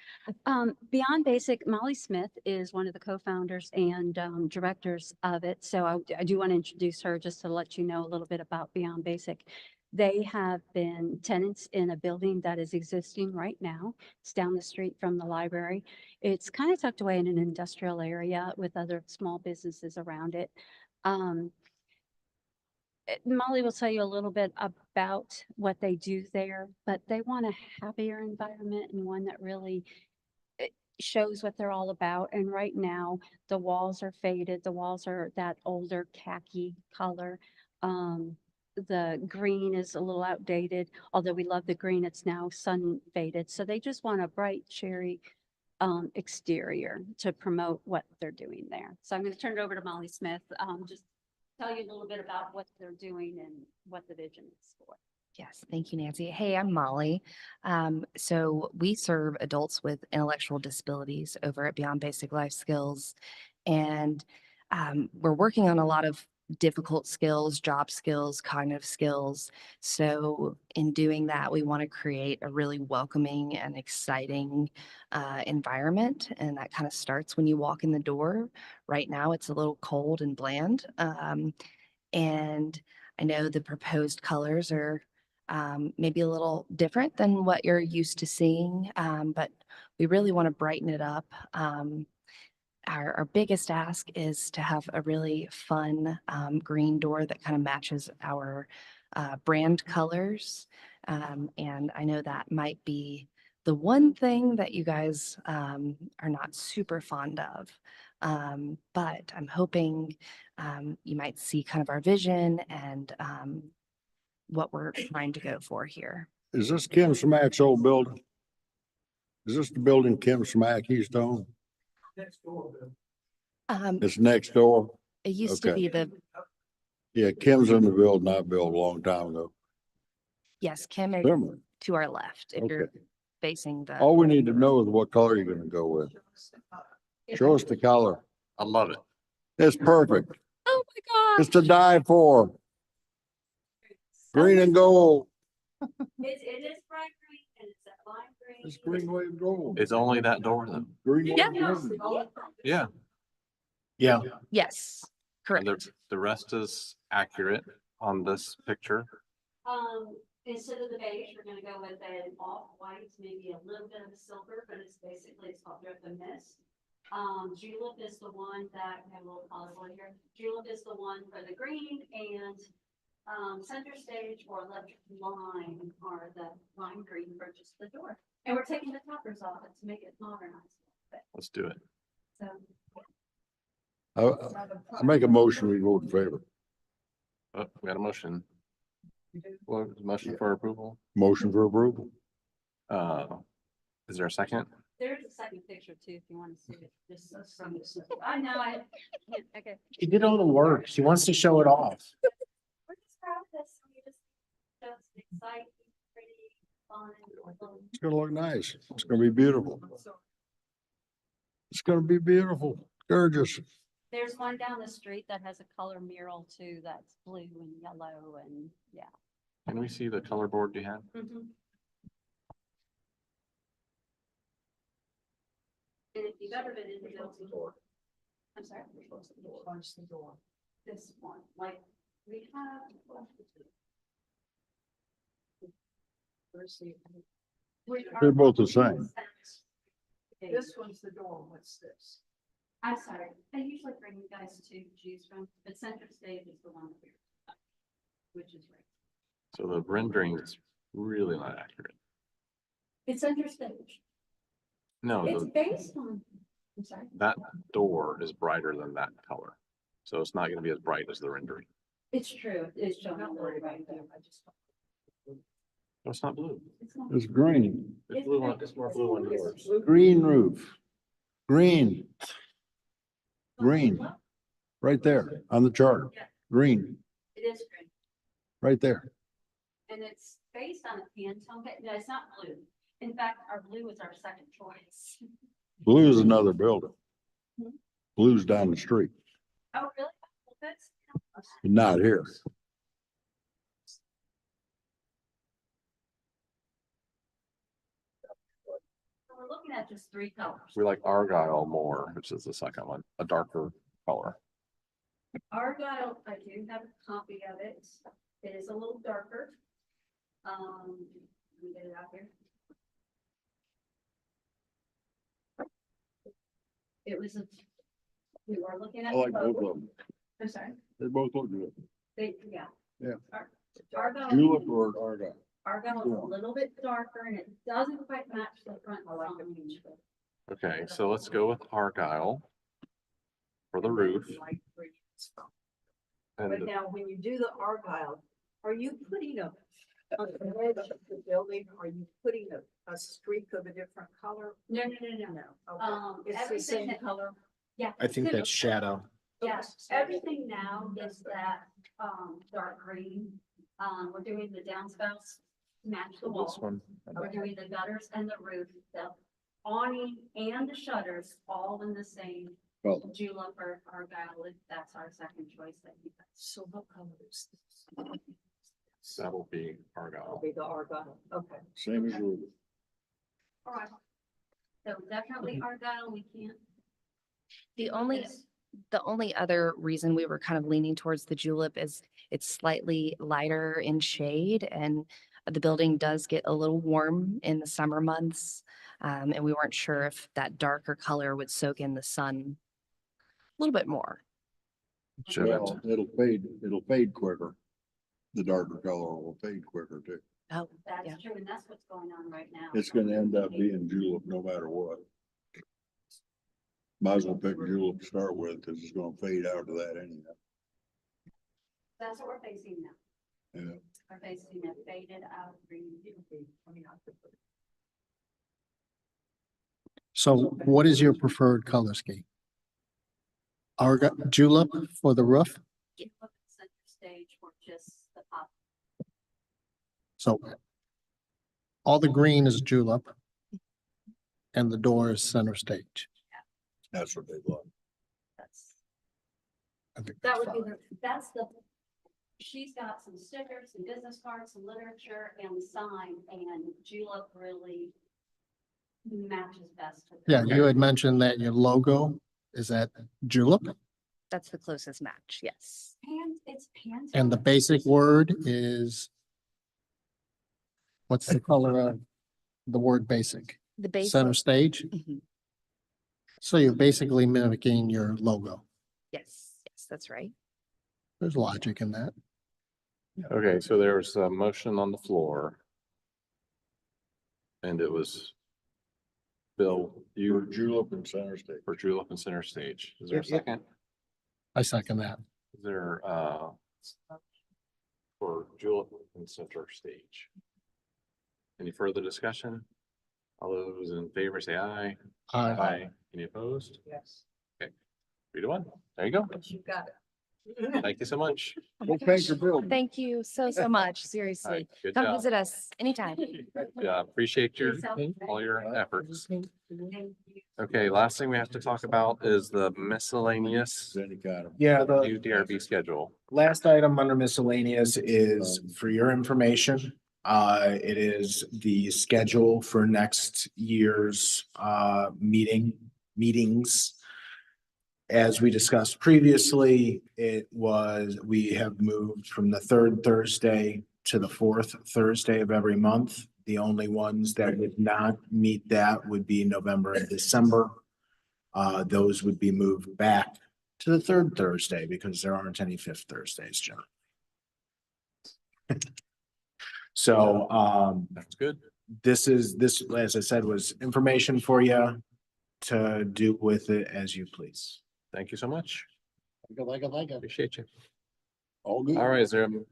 Beyond Basic, Molly Smith is one of the co-founders and directors of it. So I do want to introduce her just to let you know a little bit about Beyond Basic. They have been tenants in a building that is existing right now. It's down the street from the library. It's kind of tucked away in an industrial area with other small businesses around it. Molly will tell you a little bit about what they do there, but they want a happier environment and one that really shows what they're all about. And right now, the walls are faded. The walls are that older khaki color. The green is a little outdated, although we love the green, it's now sun faded. So they just want a bright cherry exterior to promote what they're doing there. So I'm going to turn it over to Molly Smith. Just tell you a little bit about what they're doing and what the vision is for. Yes, thank you, Nancy. Hey, I'm Molly. So we serve adults with intellectual disabilities over at Beyond Basic Life Skills. And we're working on a lot of difficult skills, job skills, cognitive skills. So in doing that, we want to create a really welcoming and exciting environment. And that kind of starts when you walk in the door. Right now, it's a little cold and bland. And I know the proposed colors are maybe a little different than what you're used to seeing, but we really want to brighten it up. Our biggest ask is to have a really fun green door that kind of matches our brand colors. And I know that might be the one thing that you guys are not super fond of. But I'm hoping you might see kind of our vision and what we're trying to go for here. Is this Kim Smack's old building? Is this the building Kim Smack used to own? It's next door. It used to Okay. be the, Yeah, Kim's in the building I built a long time ago. yes, Kim is Similar. to our left, if you're Okay. facing the. All we need to know is what color you're gonna go with. Show us the color. I love it. It's perfect. Oh my gosh. It's to die for. Green and gold. It is bright green and it's a lime green. It's green wave gold. It's only that door though. Green Yeah. wave gold. Yeah. Yeah, Yes, And correct. the rest is accurate on this picture. Instead of the beige, we're gonna go with an off-white, maybe a little bit of silver, but it's basically, it's called Drip and Mist. Julep is the one that, we have a little colorful here. Julep is the one for the green and, Center Stage or Electric Lime are the lime green for just the door. And we're taking the toppers off it to make it modernized. Let's do it. So. I make a motion, we vote in favor. Oh, we got a motion. Well, motion for approval. Motion for approval. Is there a second? There's a second picture too, if you want to see it, just from this. I know, okay. she did all the work. She wants to show it off. We're just proud of this, we just, it's exciting, pretty, fun. It's gonna look nice. It's gonna be beautiful. It's gonna be beautiful, gorgeous. There's one down the street that has a color mural too, that's blue and yellow and, yeah. Can we see the color board you have? And if you've ever been in the building. I'm sorry. The door. This one, like, we have. They're both the same. This one's the door, what's this? I'm sorry, I usually bring you guys to choose from, but Center Stage is the one that we're, which is right. So the rendering is really not accurate. It's Center Stage. No, It's based on, I'm sorry. that door is brighter than that color. So it's not gonna be as bright as the rendering. It's true, it's showing up right there. No, it's not blue. It's green, It's blue on, it's more blue on yours. green roof, green. Green, right there on the chart, green, It is green, right there. and it's based on a Pantone, but no, it's not blue. In fact, our blue is our second choice. Blue is another building. Blue's down the street, Oh, really? Well, that's. not here. So we're looking at just three colors. We like Argyle more, which is the second one, a darker color. Argyle, I do have a copy of it. It is a little darker. Let me get it out here. It was a, we were looking at. I like the both photo. of them. I'm sorry, They both look good. they, yeah. Yeah. Argyle. Julep or Argyle? Argyle is a little bit darker and it doesn't quite match the front. Image, but Okay, so let's go with Argyle for the roof. But And now, when you do the Argyle, are you putting on the edge of the building, are you putting a streak of a different color? No. Okay. It's the Everything same that- color? Yeah. I think that's shadow. Yes, everything now is that, dark green. We're doing the downspouts to match the this wall. one, We're doing the gutters and the roof, the awning and the shutters, all in the same Color. julep or Argyle. That's our second choice that you guys. So what color is this? that'll be Argyle. Be the Argyle, okay. Same as roof. All right. So definitely Argyle, we can't. The only other reason we were kind of leaning towards the julep is it's slightly lighter in shade and the building does get a little warm in the summer months. And we weren't sure if that darker color would soak in the sun a little bit more. Should it? Well, it'll fade quicker. The darker color will fade quicker too. Oh, That's yeah. true, and that's what's going on right now. It's gonna end up being julep no matter what. Might as well pick julep to start with, cause it's gonna fade out to that anyhow. That's what we're facing now. Yeah. We're facing a faded out green. So what is your preferred color scheme? Julep for the roof? Get up Center Stage or just the pop. So all the green is julep and the door is Center Stage. That's what they want. That's, I think that that's would be fine. that's the, she's got some stickers, some business cards, some literature and the sign, and Julep really matches best. with Yeah, it. you had mentioned that your logo is that julep That's the closest match, yes. It's pants. and the basic word is what's the color of the word basic? The base. Center stage? Mhm. So you're basically mimicking your logo. Yes, yes, that's right. There's logic in that. Okay, so there's a motion on the floor. And it was Bill, For you Julep and Center State. for Julep and Center Stage. Is there a Yep, yep. second? I second that. Is there, for Julep and Center Stage? Any further discussion? All those in favor say aye. Aye. Any opposed? Yes. 3-1. There you go. You got it. Thank you so much. Oh my Go paint gosh. your building. Thank you so, so much. All Seriously. right, good Come job. visit us anytime. Yeah, appreciate your, all your efforts. Okay, last thing we have to talk about is the miscellaneous Any kind of. Yeah, the new DRB schedule. last item under miscellaneous is for your information. It is the schedule for next year's meetings. As we discussed previously, we have moved from the third Thursday to the fourth Thursday of every month. The only ones that would not meet that would be November and December. Those would be moved back to the third Thursday because there aren't any fifth Thursdays, John. So, That's good. this, as I said, was information for you to do with it as you please. Thank you so much. Like it. Appreciate you. All good. All right,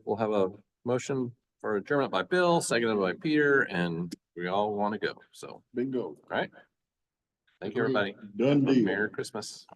we'll have a motion for adjournment by Bill, seconded by Peter, and we all want to go. So, Bingo. all right. Thank you, everybody. Done deal. Merry Christmas.